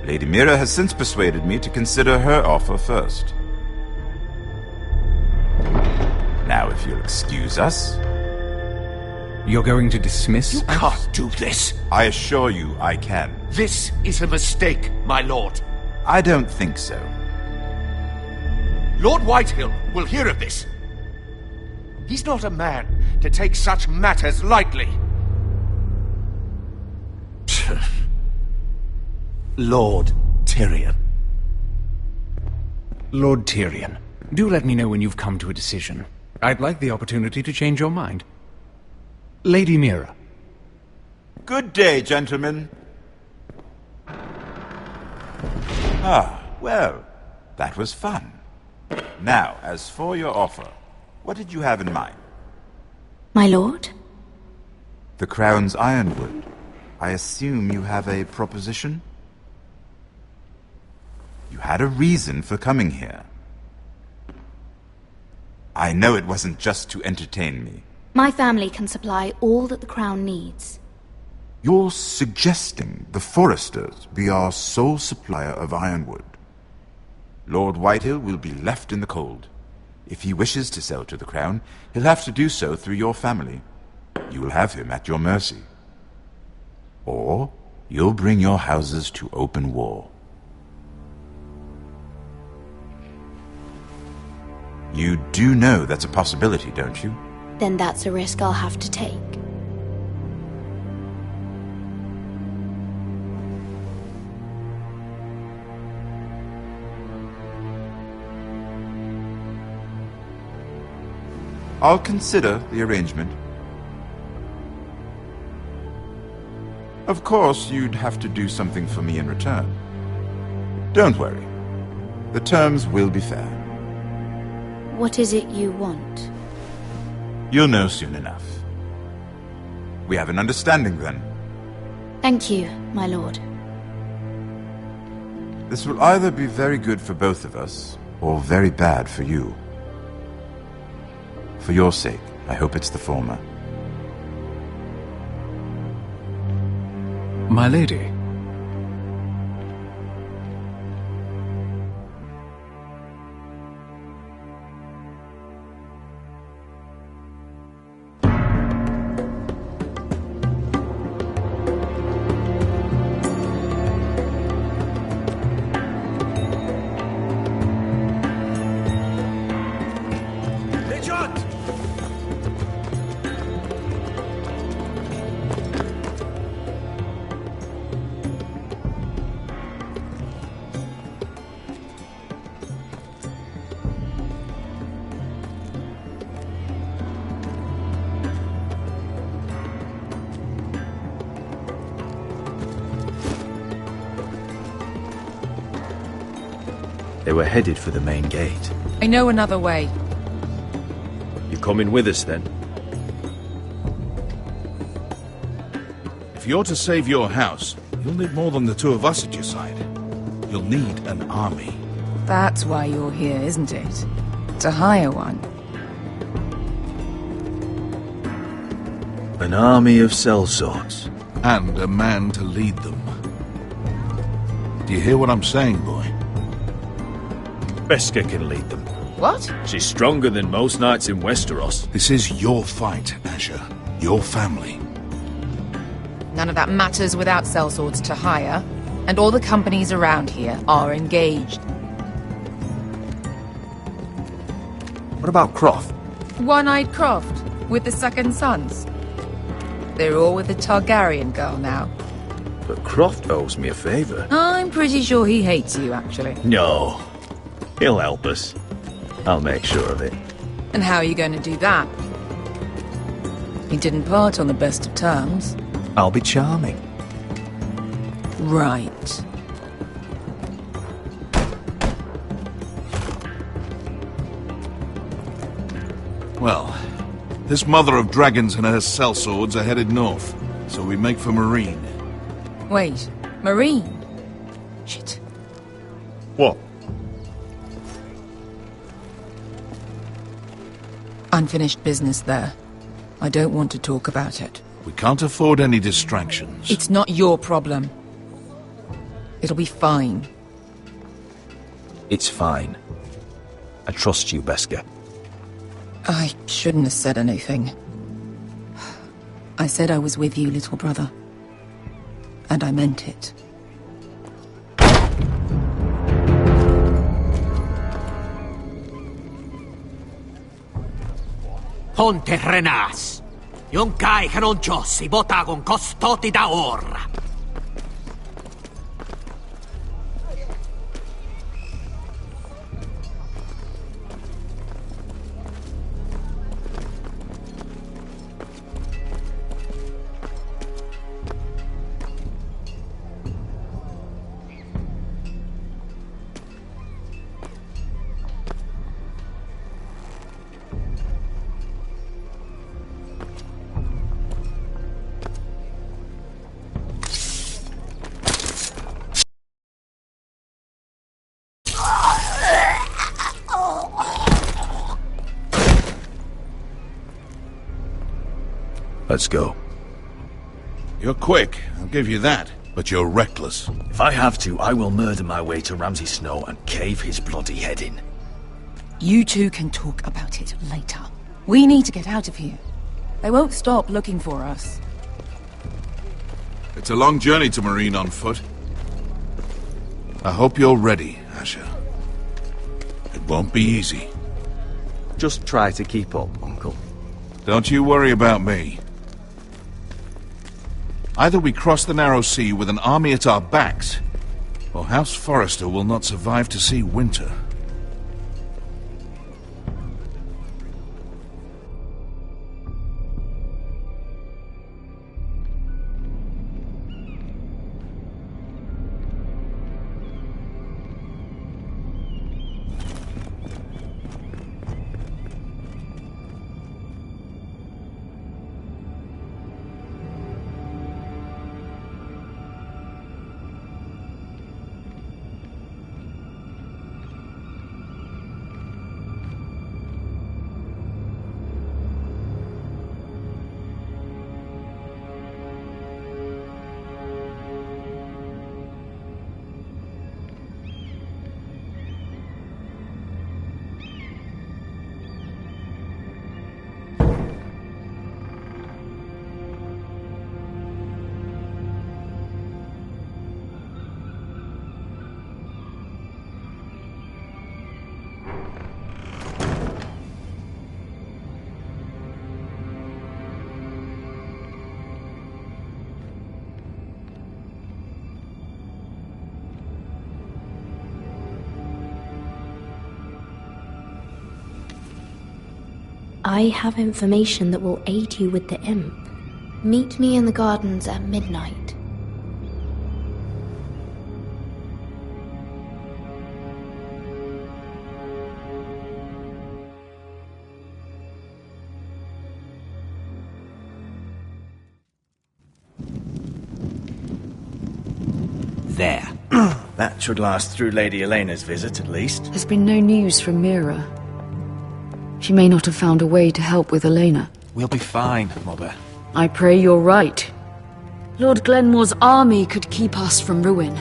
Lady Mira has since persuaded me to consider her offer first. Now, if you'll excuse us... You're going to dismiss us? You can't do this. I assure you I can. This is a mistake, my lord. I don't think so. Lord Whitehill will hear of this. He's not a man to take such matters lightly. Lord Tyrion. Lord Tyrion, do let me know when you've come to a decision. I'd like the opportunity to change your mind. Lady Mira. Good day, gentlemen. Ah, well, that was fun. Now, as for your offer, what did you have in mind? My lord? The Crown's ironwood. I assume you have a proposition? You had a reason for coming here. I know it wasn't just to entertain me. My family can supply all that the Crown needs. You're suggesting the Foresters be our sole supplier of ironwood. Lord Whitehill will be left in the cold. If he wishes to sell to the Crown, he'll have to do so through your family. You'll have him at your mercy. Or you'll bring your houses to open war. You do know that's a possibility, don't you? Then that's a risk I'll have to take. I'll consider the arrangement. Of course, you'd have to do something for me in return. Don't worry. The terms will be fair. What is it you want? You'll know soon enough. We have an understanding, then. Thank you, my lord. This will either be very good for both of us, or very bad for you. For your sake, I hope it's the former. My lady. They were headed for the main gate. I know another way. You coming with us, then? If you're to save your house, you'll need more than the two of us at your side. You'll need an army. That's why you're here, isn't it? To hire one. An army of sellswords. And a man to lead them. Do you hear what I'm saying, boy? Beskha can lead them. What? She's stronger than most knights in Westeros. This is your fight, Asher. Your family. None of that matters without sellswords to hire, and all the companies around here are engaged. What about Croft? One-eyed Croft, with the second sons. They're all with the Targaryen girl now. But Croft owes me a favour. I'm pretty sure he hates you, actually. No. He'll help us. I'll make sure of it. And how are you going to do that? He didn't part on the best of terms. I'll be charming. Right. Well, this mother of dragons and her sellswords are headed north, so we make for Marine. Wait, Marine? Shit. What? Unfinished business there. I don't want to talk about it. We can't afford any distractions. It's not your problem. It'll be fine. It's fine. I trust you, Beskha. I shouldn't have said anything. I said I was with you, little brother. And I meant it. Ponte Renas. Yon kai hanon jossi botagon costoti da ora. Let's go. You're quick, I'll give you that. But you're reckless. If I have to, I will murder my way to Ramsay Snow and cave his bloody head in. You two can talk about it later. We need to get out of here. They won't stop looking for us. It's a long journey to Marine on foot. I hope you're ready, Asher. It won't be easy. Just try to keep up, Uncle. Don't you worry about me. Either we cross the narrow sea with an army at our backs, or House Forrester will not survive to see winter. I have information that will aid you with the imp. Meet me in the gardens at midnight. there. That should last through Lady Elena's visit, at least. There's been no news from Mira. She may not have found a way to help with Elena. We'll be fine, Mother. I pray you're right. Lord Glenmore's army could keep us from ruin.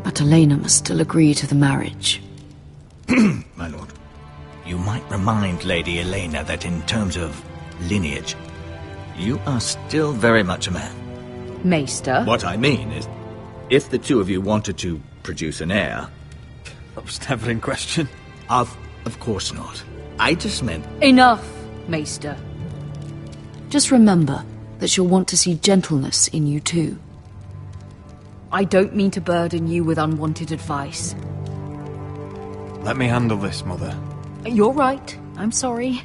But Elena must still agree to the marriage. My lord. You might remind Lady Elena that in terms of lineage, you are still very much a man. Maester? What I mean is, if the two of you wanted to produce an heir... That was never in question. Of course not. I just meant... Enough, Maester. Just remember that she'll want to see gentleness in you too. I don't mean to burden you with unwanted advice. Let me handle this, Mother. You're right. I'm sorry.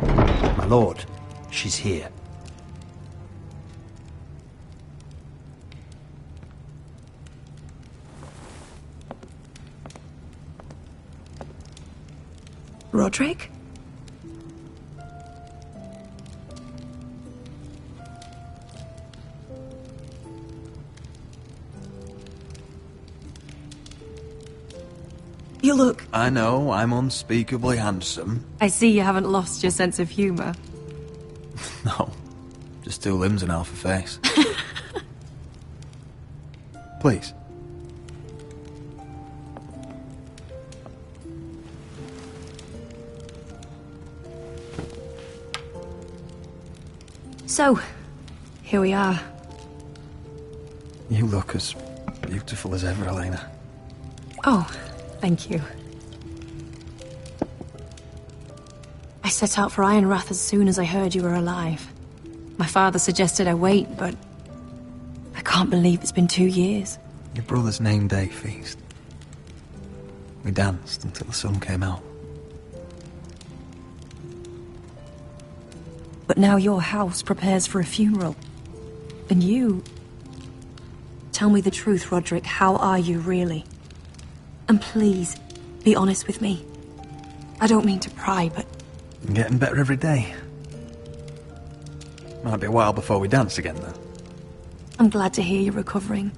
My lord, she's here. Roderick? You look... I know, I'm unspeakably handsome. I see you haven't lost your sense of humour. No, just 2 limbs and half a face. Please. So, here we are. You look as beautiful as ever, Elena. Oh, thank you. I set out for Ironrath as soon as I heard you were alive. My father suggested I wait, but I can't believe it's been 2 years. Your brother's name day feast. We danced until the sun came out. But now your house prepares for a funeral. And you... Tell me the truth, Roderick. How are you, really? And please, be honest with me. I don't mean to pry, but... I'm getting better every day. Might be a while before we dance again, though. I'm glad to hear you're recovering.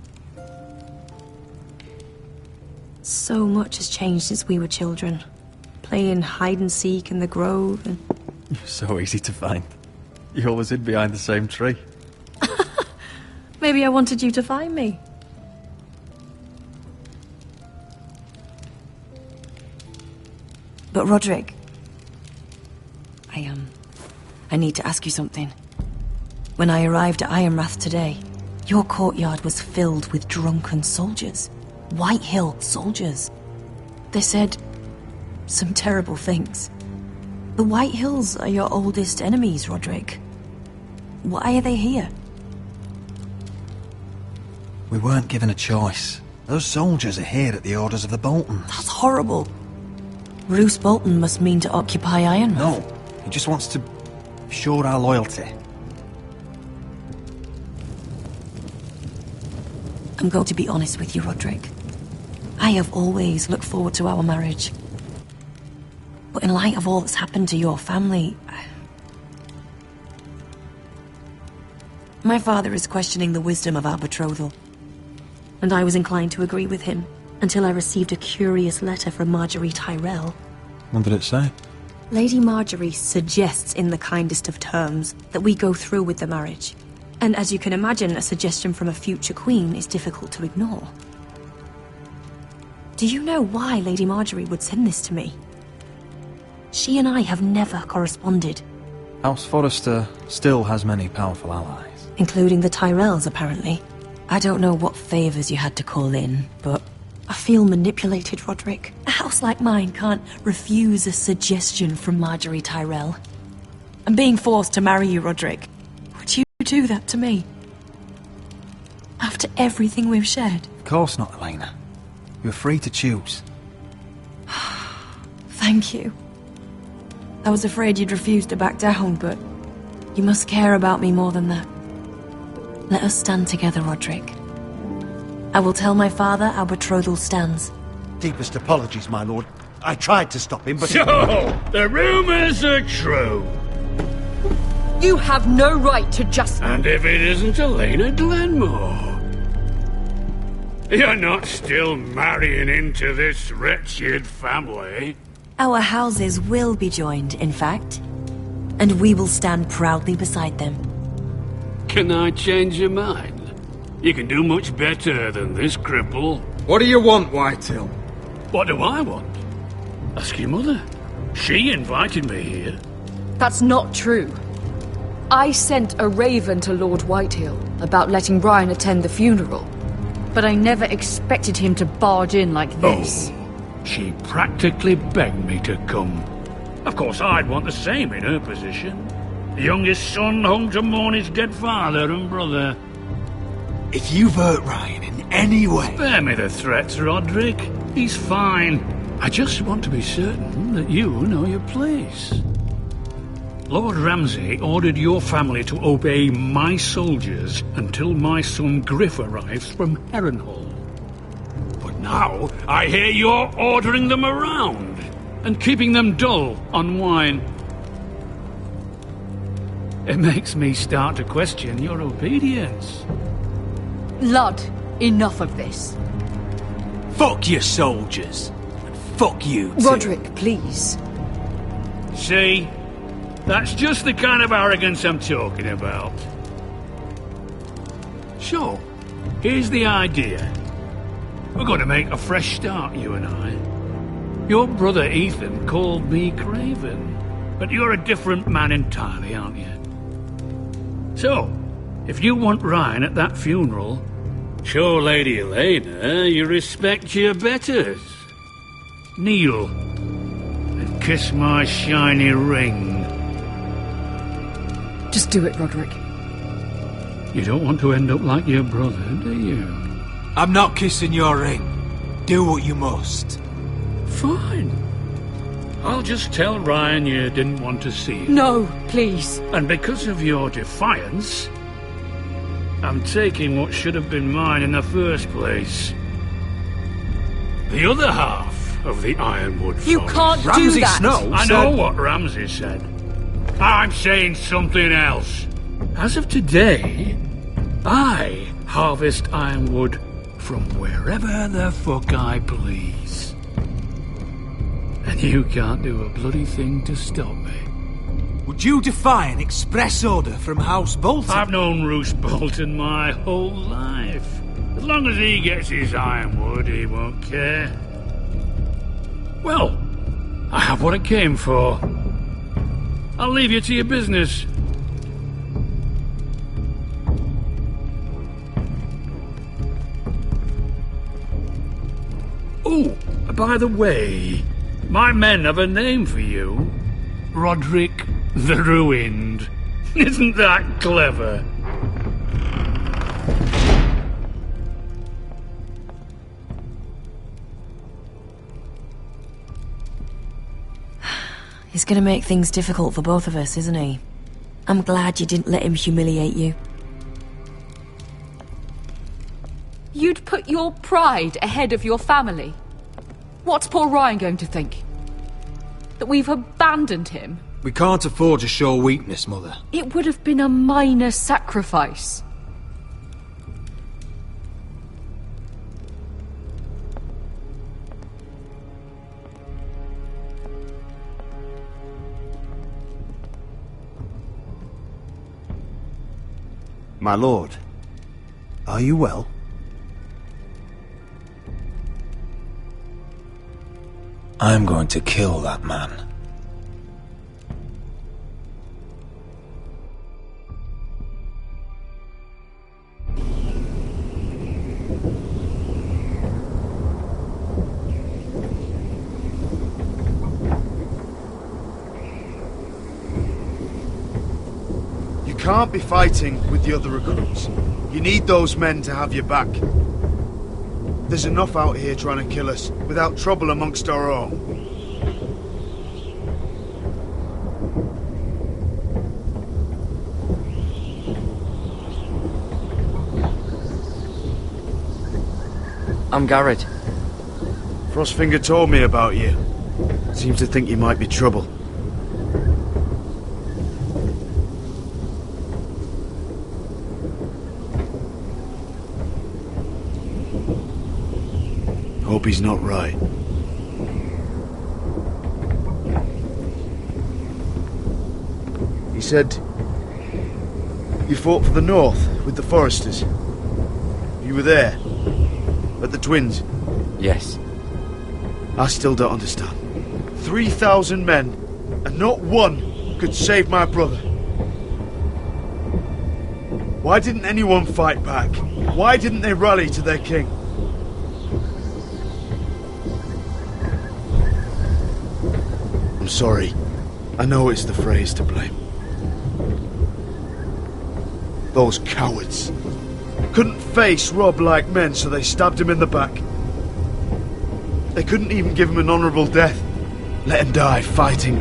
So much has changed since we were children. Playing hide-and-seek in the grove and... You're so easy to find. You always hid behind the same tree. Maybe I wanted you to find me. But Roderick... I need to ask you something. When I arrived at Ironrath today, your courtyard was filled with drunken soldiers. White Hill soldiers. They said some terrible things. The White Hills are your oldest enemies, Roderick. Why are they here? We weren't given a choice. Those soldiers are here at the orders of the Boltons. That's horrible. Roose Bolton must mean to occupy Ironrath. No, he just wants to assure our loyalty. I'm going to be honest with you, Roderick. I have always looked forward to our marriage. But in light of all that's happened to your family... My father is questioning the wisdom of our betrothal. And I was inclined to agree with him, until I received a curious letter from Marjorie Tyrell. What did it say? Lady Marjorie suggests in the kindest of terms that we go through with the marriage. And as you can imagine, a suggestion from a future queen is difficult to ignore. Do you know why Lady Marjorie would send this to me? She and I have never corresponded. House Forrester still has many powerful allies. Including the Tyrells, apparently. I don't know what favours you had to call in, but I feel manipulated, Roderick. A house like mine can't refuse a suggestion from Marjorie Tyrell. I'm being forced to marry you, Roderick. Would you do that to me? After everything we've shared? Of course not, Elena. You're free to choose. Thank you. I was afraid you'd refuse to back down, but you must care about me more than that. Let us stand together, Roderick. I will tell my father our betrothal stands. Deepest apologies, my lord. I tried to stop him, but... So, the rumours are true. You have no right to just... And if it isn't Elena Glenmore? You're not still marrying into this wretched family. Our houses will be joined, in fact. And we will stand proudly beside them. Can I change your mind? You can do much better than this cripple. What do you want, Whitetail? What do I want? Ask your mother. She invited me here. That's not true. I sent a raven to Lord Whitehill about letting Brian attend the funeral. But I never expected him to barge in like this. Oh, she practically begged me to come. Of course, I'd want the same in her position. The youngest son home to mourn his dead father and brother. If you've hurt Ryan in any way... Spare me the threats, Roderick. He's fine. I just want to be certain that you know your place. Lord Ramsay ordered your family to obey my soldiers until my son Griff arrives from Harrenhal. But now I hear you're ordering them around and keeping them dull on wine. It makes me start to question your obedience. Lud, enough of this. Fuck your soldiers. And fuck you, too. Roderick, please. See? That's just the kind of arrogance I'm talking about. So, here's the idea. We're going to make a fresh start, you and I. Your brother Ethan called me Craven, but you're a different man entirely, aren't you? So, if you want Ryan at that funeral, show Lady Elena you respect your betters. Kneel and kiss my shiny ring. Just do it, Roderick. You don't want to end up like your brother, do you? I'm not kissing your ring. Do what you must. Fine. I'll just tell Ryan you didn't want to see him. No, please. And because of your defiance, I'm taking what should have been mine in the first place. The other half of the Ironwood Forest. You can't do Ramsay that! Snow I know what Ramsay said. I'm saying something else. As of today, I harvest ironwood from wherever the fuck I please. And you can't do a bloody thing to stop me. Would you defy an express order from House Bolton? I've known Roose Bolton my whole life. As long as he gets his ironwood, he won't care. Well, I have what I came for. I'll leave you to your business. Oh, by the way, my men have a name for you. Roderick the Ruined. Isn't that clever? He's gonna make things difficult for both of us, isn't he? I'm glad you didn't let him humiliate you. You'd put your pride ahead of your family. What's poor Ryan going to think? That we've abandoned him? We can't afford to show weakness, Mother. It would have been a minor sacrifice. My lord, are you well? I'm going to kill that man. You can't be fighting with the other recruits. You need those men to have your back. There's enough out here trying to kill us, without trouble amongst our own. I'm Garrett. Frostfinger told me about you. Seems to think you might be trouble. Hope he's not right. He said you fought for the North with the Foresters. You were there, at the Twins. Yes. I still don't understand. 3,000 men, and not one could save my brother. Why didn't anyone fight back? Why didn't they rally to their king? I'm sorry. I know it's the Freys to blame. Those cowards couldn't face Rob like men, so they stabbed him in the back. They couldn't even give him an honourable death. Let him die fighting.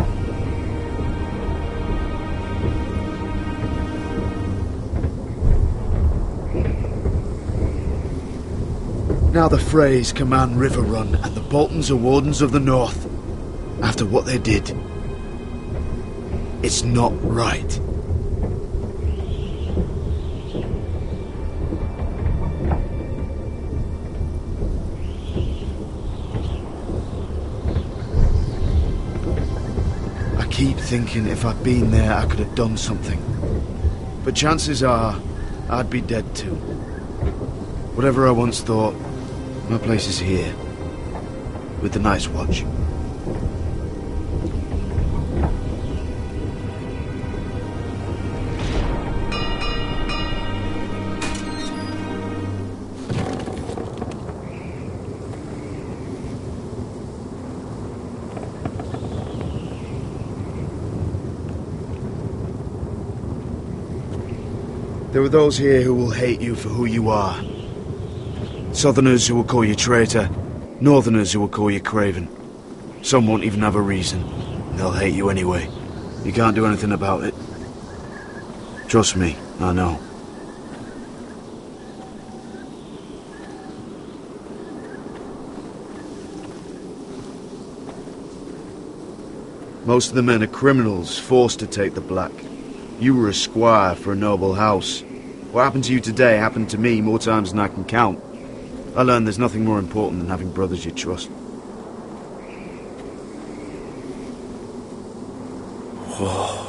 Now the Freys command Riverrun, and the Boltons are Wardens of the North. After what they did, it's not right. I keep thinking if I'd been there, I could have done something. But chances are, I'd be dead too. Whatever I once thought, my place is here, with the Night's Watch. There are those here who will hate you for who you are. Southerners who will call you traitor, Northerners who will call you craven. Some won't even have a reason, and they'll hate you anyway. You can't do anything about it. Trust me, I know. Most of the men are criminals, forced to take the black. You were a squire for a noble house. What happened to you today happened to me more times than I can count. I learned there's nothing more important than having brothers you trust. Whoa.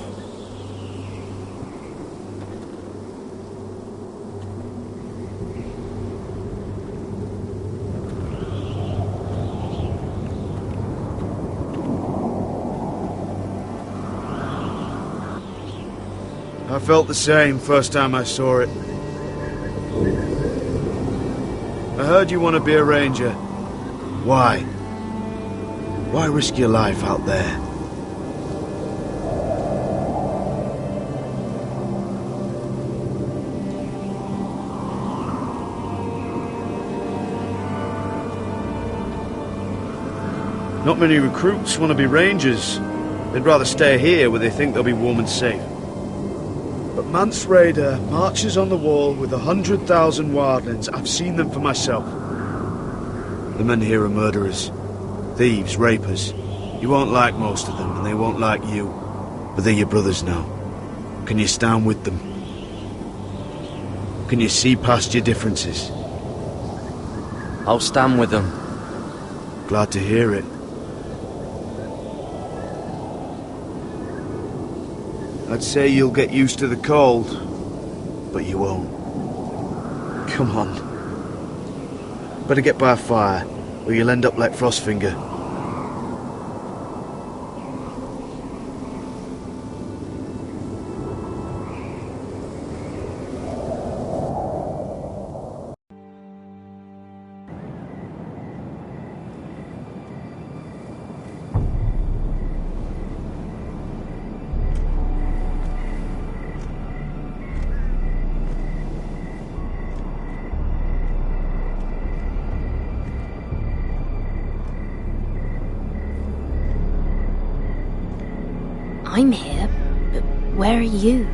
I felt the same first time I saw it. I heard you want to be a ranger. Why? Why risk your life out there? Not many recruits want to be rangers. They'd rather stay here where they think they'll be warm and safe. But Mance Raider marches on the wall with 100,000 wildlings. I've seen them for myself. The men here are murderers, thieves, rapers. You won't like most of them, and they won't like you. But they're your brothers now. Can you stand with them? Can you see past your differences? I'll stand with them. Glad to hear it. I'd say you'll get used to the cold, but you won't. Come on. Better get by a fire, or you'll end up like Frostfinger. I'm here, but where are you?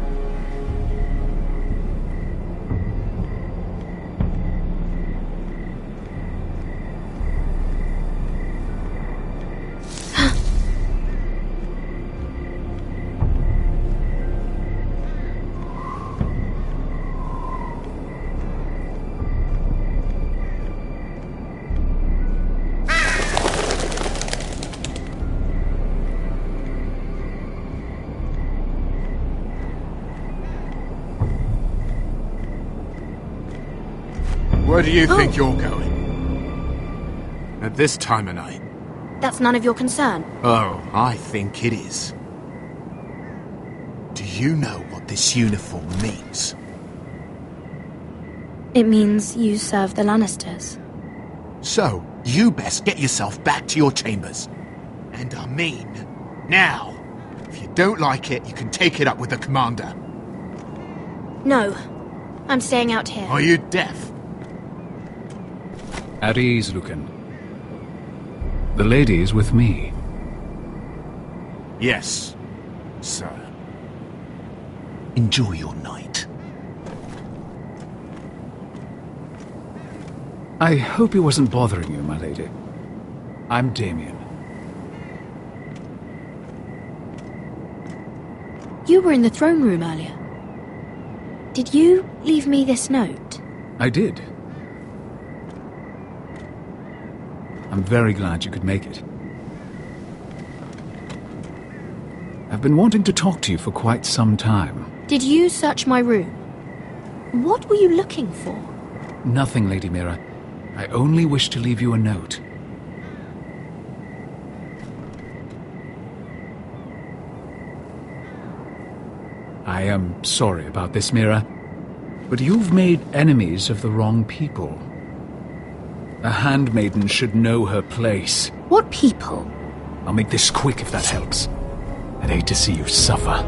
Where do you think you're going? At this time of night? That's none of your concern. Oh, I think it is. Do you know what this uniform means? It means you serve the Lannisters. So, you best get yourself back to your chambers. And I mean, now. If you don't like it, you can take it up with the commander. No. I'm staying out here. Are you deaf? At ease, Lucan. The lady is with me. Yes, sir. Enjoy your night. I hope he wasn't bothering you, my lady. I'm Damien. You were in the throne room earlier. Did you leave me this note? I did. I'm very glad you could make it. I've been wanting to talk to you for quite some time. Did you search my room? What were you looking for? Nothing, Lady Mira. I only wish to leave you a note. I am sorry about this, Mira, but you've made enemies of the wrong people. A handmaiden should know her place. What people? I'll make this quick if that helps. I'd hate to see you suffer.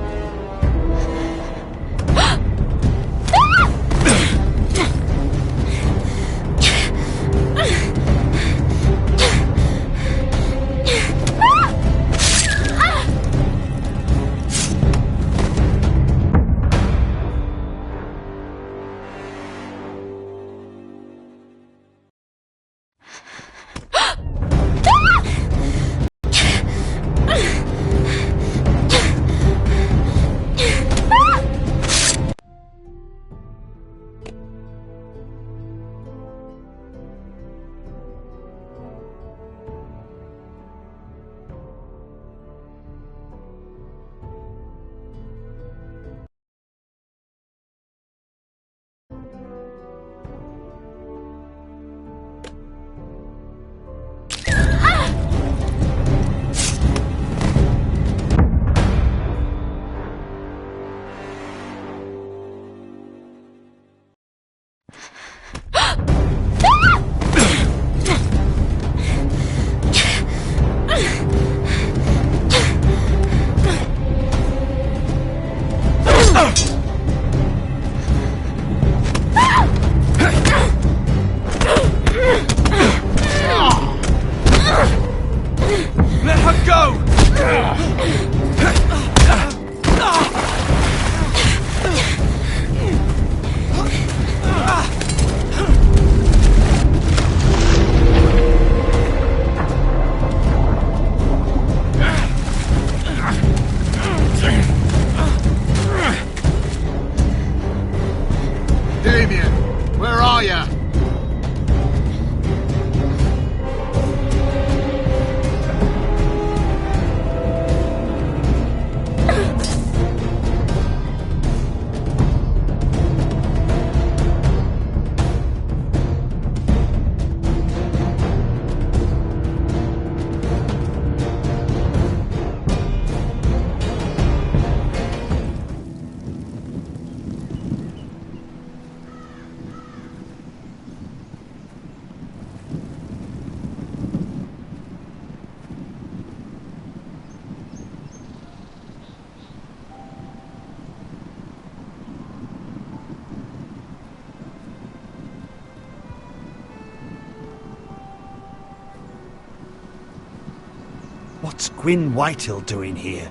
What's Gwyn Whitehill doing here?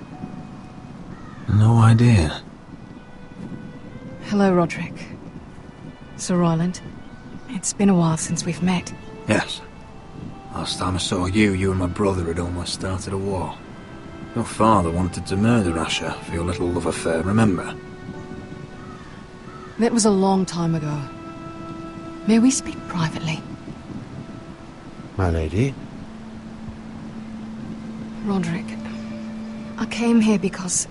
No idea. Hello, Roderick. Sir Royland. It's been a while since we've met. Yes. Last time I saw you, you and my brother had almost started a war. Your father wanted to murder Asher for your little love affair, remember? That was a long time ago. May we speak privately? My lady? Roderick, I came here because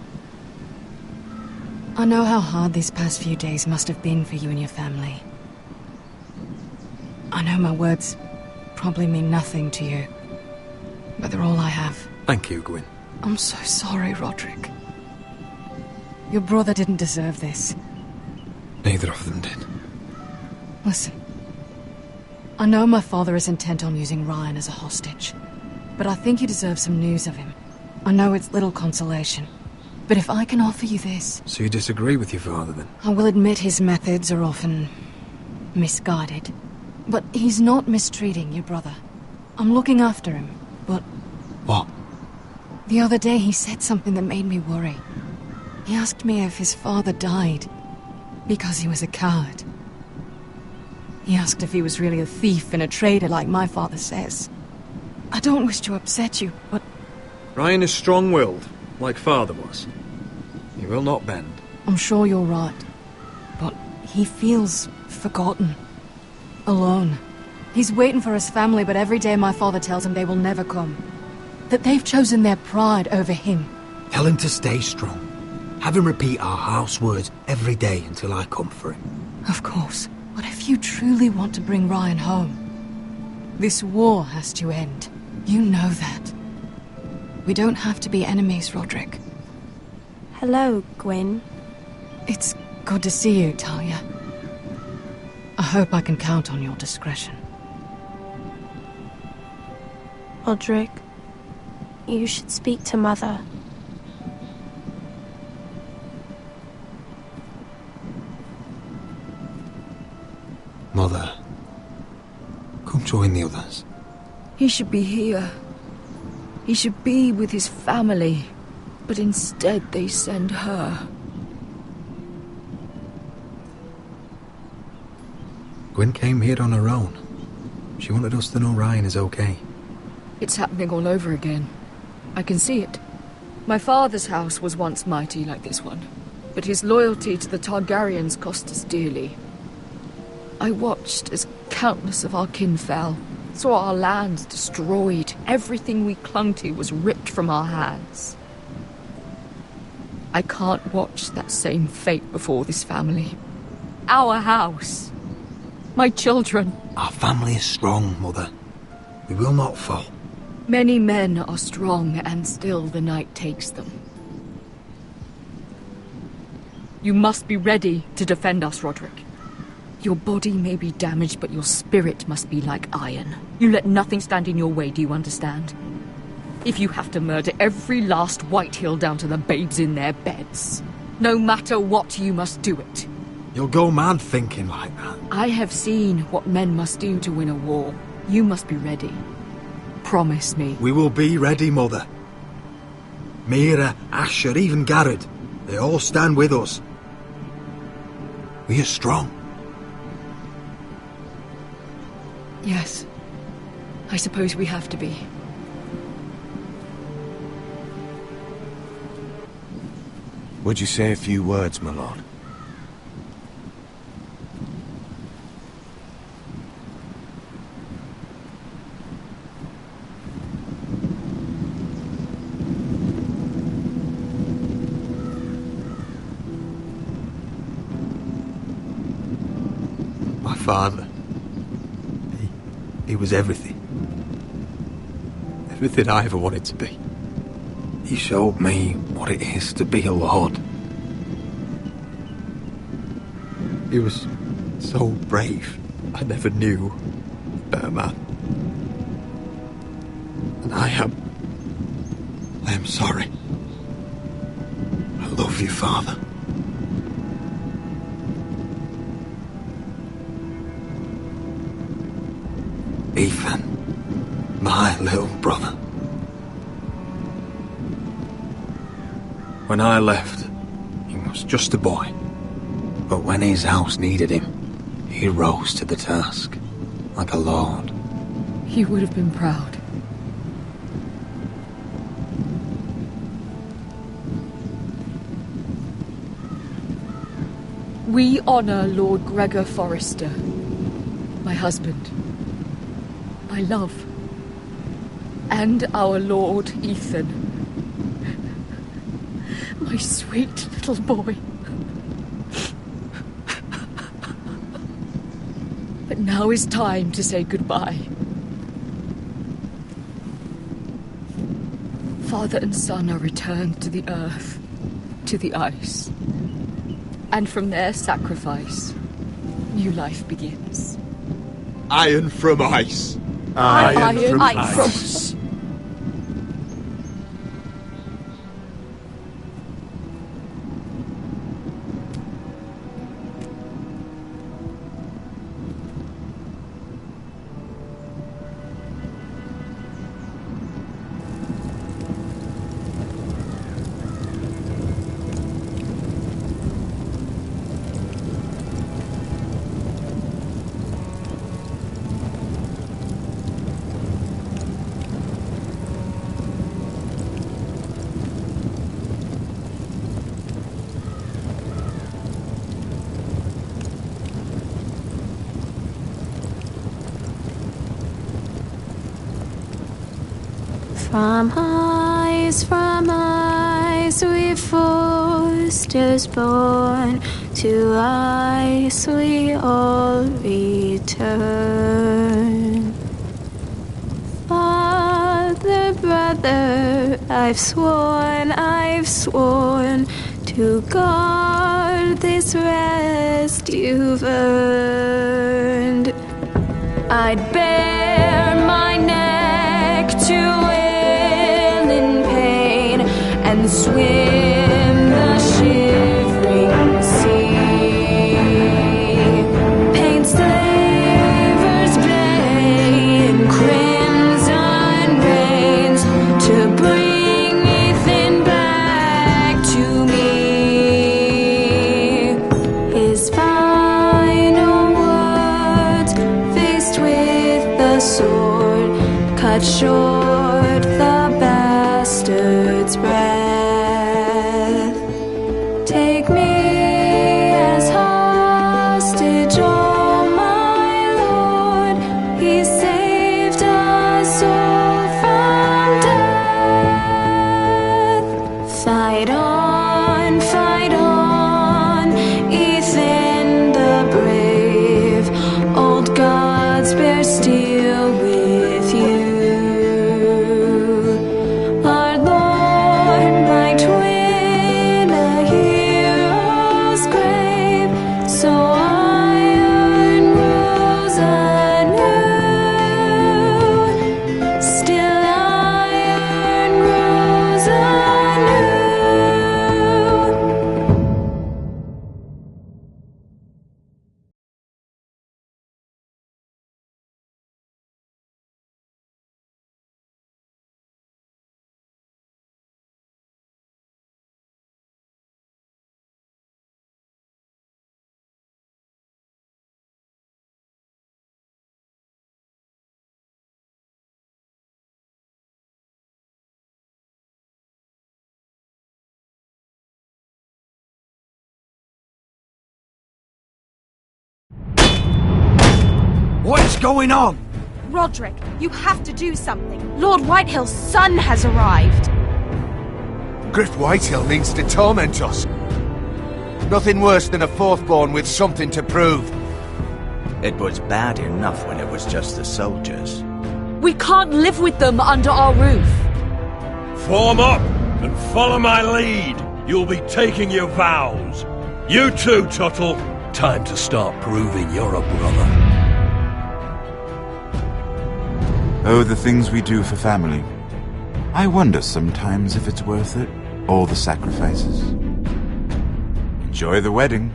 I know how hard these past few days must have been for you and your family. I know my words probably mean nothing to you, but they're all I have. Thank you, Gwyn. I'm so sorry, Roderick. Your brother didn't deserve this. Neither of them did. Listen. I know my father is intent on using Ryan as a hostage, but I think you deserve some news of him. I know it's little consolation, but if I can offer you this... So you disagree with your father, then? I will admit his methods are often... misguided. But he's not mistreating your brother. I'm looking after him, but... What? The other day he said something that made me worry. He asked me if his father died because he was a coward. He asked if he was really a thief and a traitor like my father says. I don't wish to upset you, but... Ryan is strong-willed, like father was. He will not bend. I'm sure you're right. But he feels forgotten. Alone. He's waiting for his family, but every day my father tells him they will never come. That they've chosen their pride over him. Tell him to stay strong. Have him repeat our house words every day until I come for him. Of course. But if you truly want to bring Ryan home, this war has to end. You know that. We don't have to be enemies, Roderick. Hello, Gwyn. It's good to see you, Talia. I hope I can count on your discretion. Roderick, you should speak to Mother. Mother, come join the others. He should be here. He should be with his family. But instead they send her. Gwyn came here on her own. She wanted us to know Ryan is okay. It's happening all over again. I can see it. My father's house was once mighty like this one, but his loyalty to the Targaryens cost us dearly. I watched as countless of our kin fell, saw our lands destroyed, everything we clung to was ripped from our hands. I can't watch that same fate before this family. Our house. My children. Our family is strong, Mother. We will not fall. Many men are strong, and still the night takes them. You must be ready to defend us, Roderick. Your body may be damaged, but your spirit must be like iron. You let nothing stand in your way, do you understand? If you have to murder every last Whitehill down to the babes in their beds, no matter what, you must do it. You'll go mad thinking like that. I have seen what men must do to win a war. You must be ready. Promise me. We will be ready, Mother. Mira, Asher, even Garrett, they all stand with us. We are strong. Yes. I suppose we have to be. Would you say a few words, my lord? My father. He was everything. Everything I ever wanted to be. He showed me what it is to be a lord. He was so brave. I never knew a better man. And I am sorry. I love you, Father. Ethan, my little brother. When I left, he was just a boy. But when his house needed him, he rose to the task, like a lord. He would have been proud. We honor Lord Gregor Forrester, my husband, my love, and our Lord Ethan, my sweet little boy. But Now is time to say goodbye. Father and son are returned to the earth, to the ice. And from their sacrifice, new life begins. Iron from ice. Iron from ice. From ice, we foresters born, to ice we all return. Father, brother, I've sworn to guard this rest you've earned. I'd bare my neck to and swim the shivering sea. Paint slavers bay in crimson rains to bring Ethan back to me. His final words, faced with the sword, cut short the bastard's breath. Take me as hostage, oh my Lord. He saved us all from death. Fight on, Ethan the brave. Old gods bear steel with you. Our Lord might win a hero's grave, so iron rose anew. Still iron rose anew. What is going on? Roderick, you have to do something. Lord Whitehill's son has arrived. Griff Whitehill means to torment us. Nothing worse than a fourth-born with something to prove. It was bad enough when it was just the soldiers. We can't live with them under our roof. Form up and follow my lead. You'll be taking your vows. You too, Tuttle. Time to start proving you're a brother. Oh, the things we do for family. I wonder sometimes if it's worth it, all the sacrifices. Enjoy the wedding.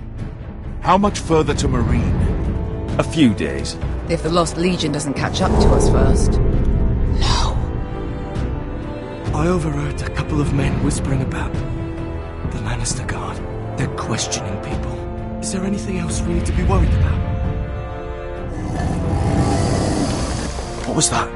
How much further to Marine? A few days. If the Lost Legion doesn't catch up to us first. I overheard a couple of men whispering about the Lannister Guard. They're questioning people. Is there anything else we need to be worried about? What was that?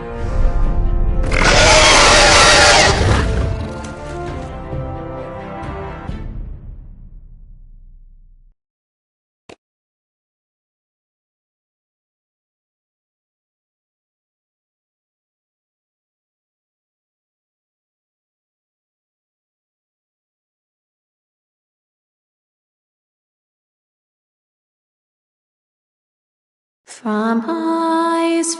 From ice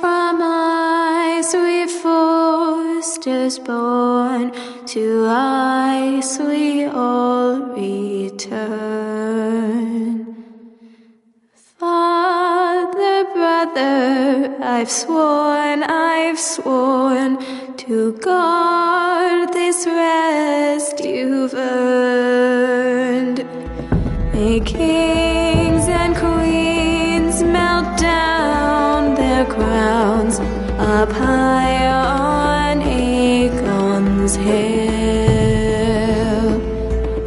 we foresters born, to ice we all return. Father, brother, I've sworn to guard this rest you've earned. May kings and queens melt down their crowns up high on Aegon's hill.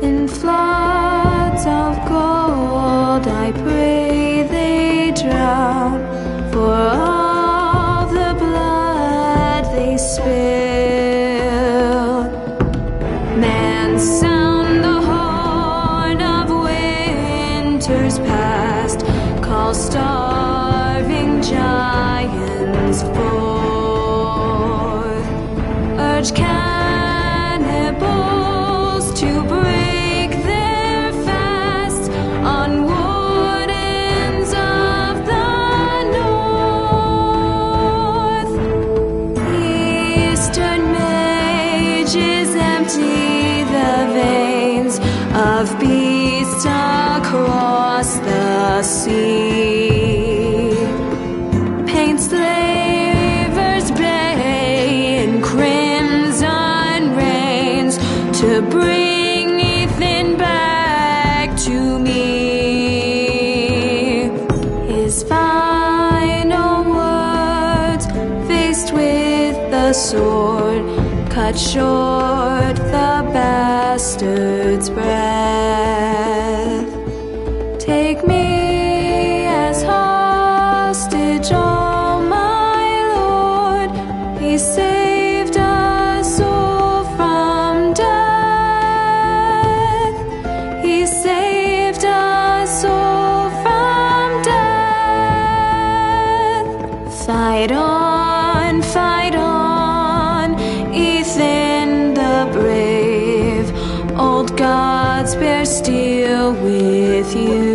In floods of gold I pray they drown, for all the blood they spill. Man, sound the horn of winter's past, call starving giants forth, urge cannibals to break their fast on wardens of the north. Eastern mages empty the veins of beasts across the sea. Paint slavers bay in crimson rains to bring Ethan back to me. His final words, faced with the sword, cut short the bastard's breath. Take me as hostage, oh my Lord. He saved us all from death. He saved us all from death. Fight on, Ethan the brave. Old gods bear steel with you.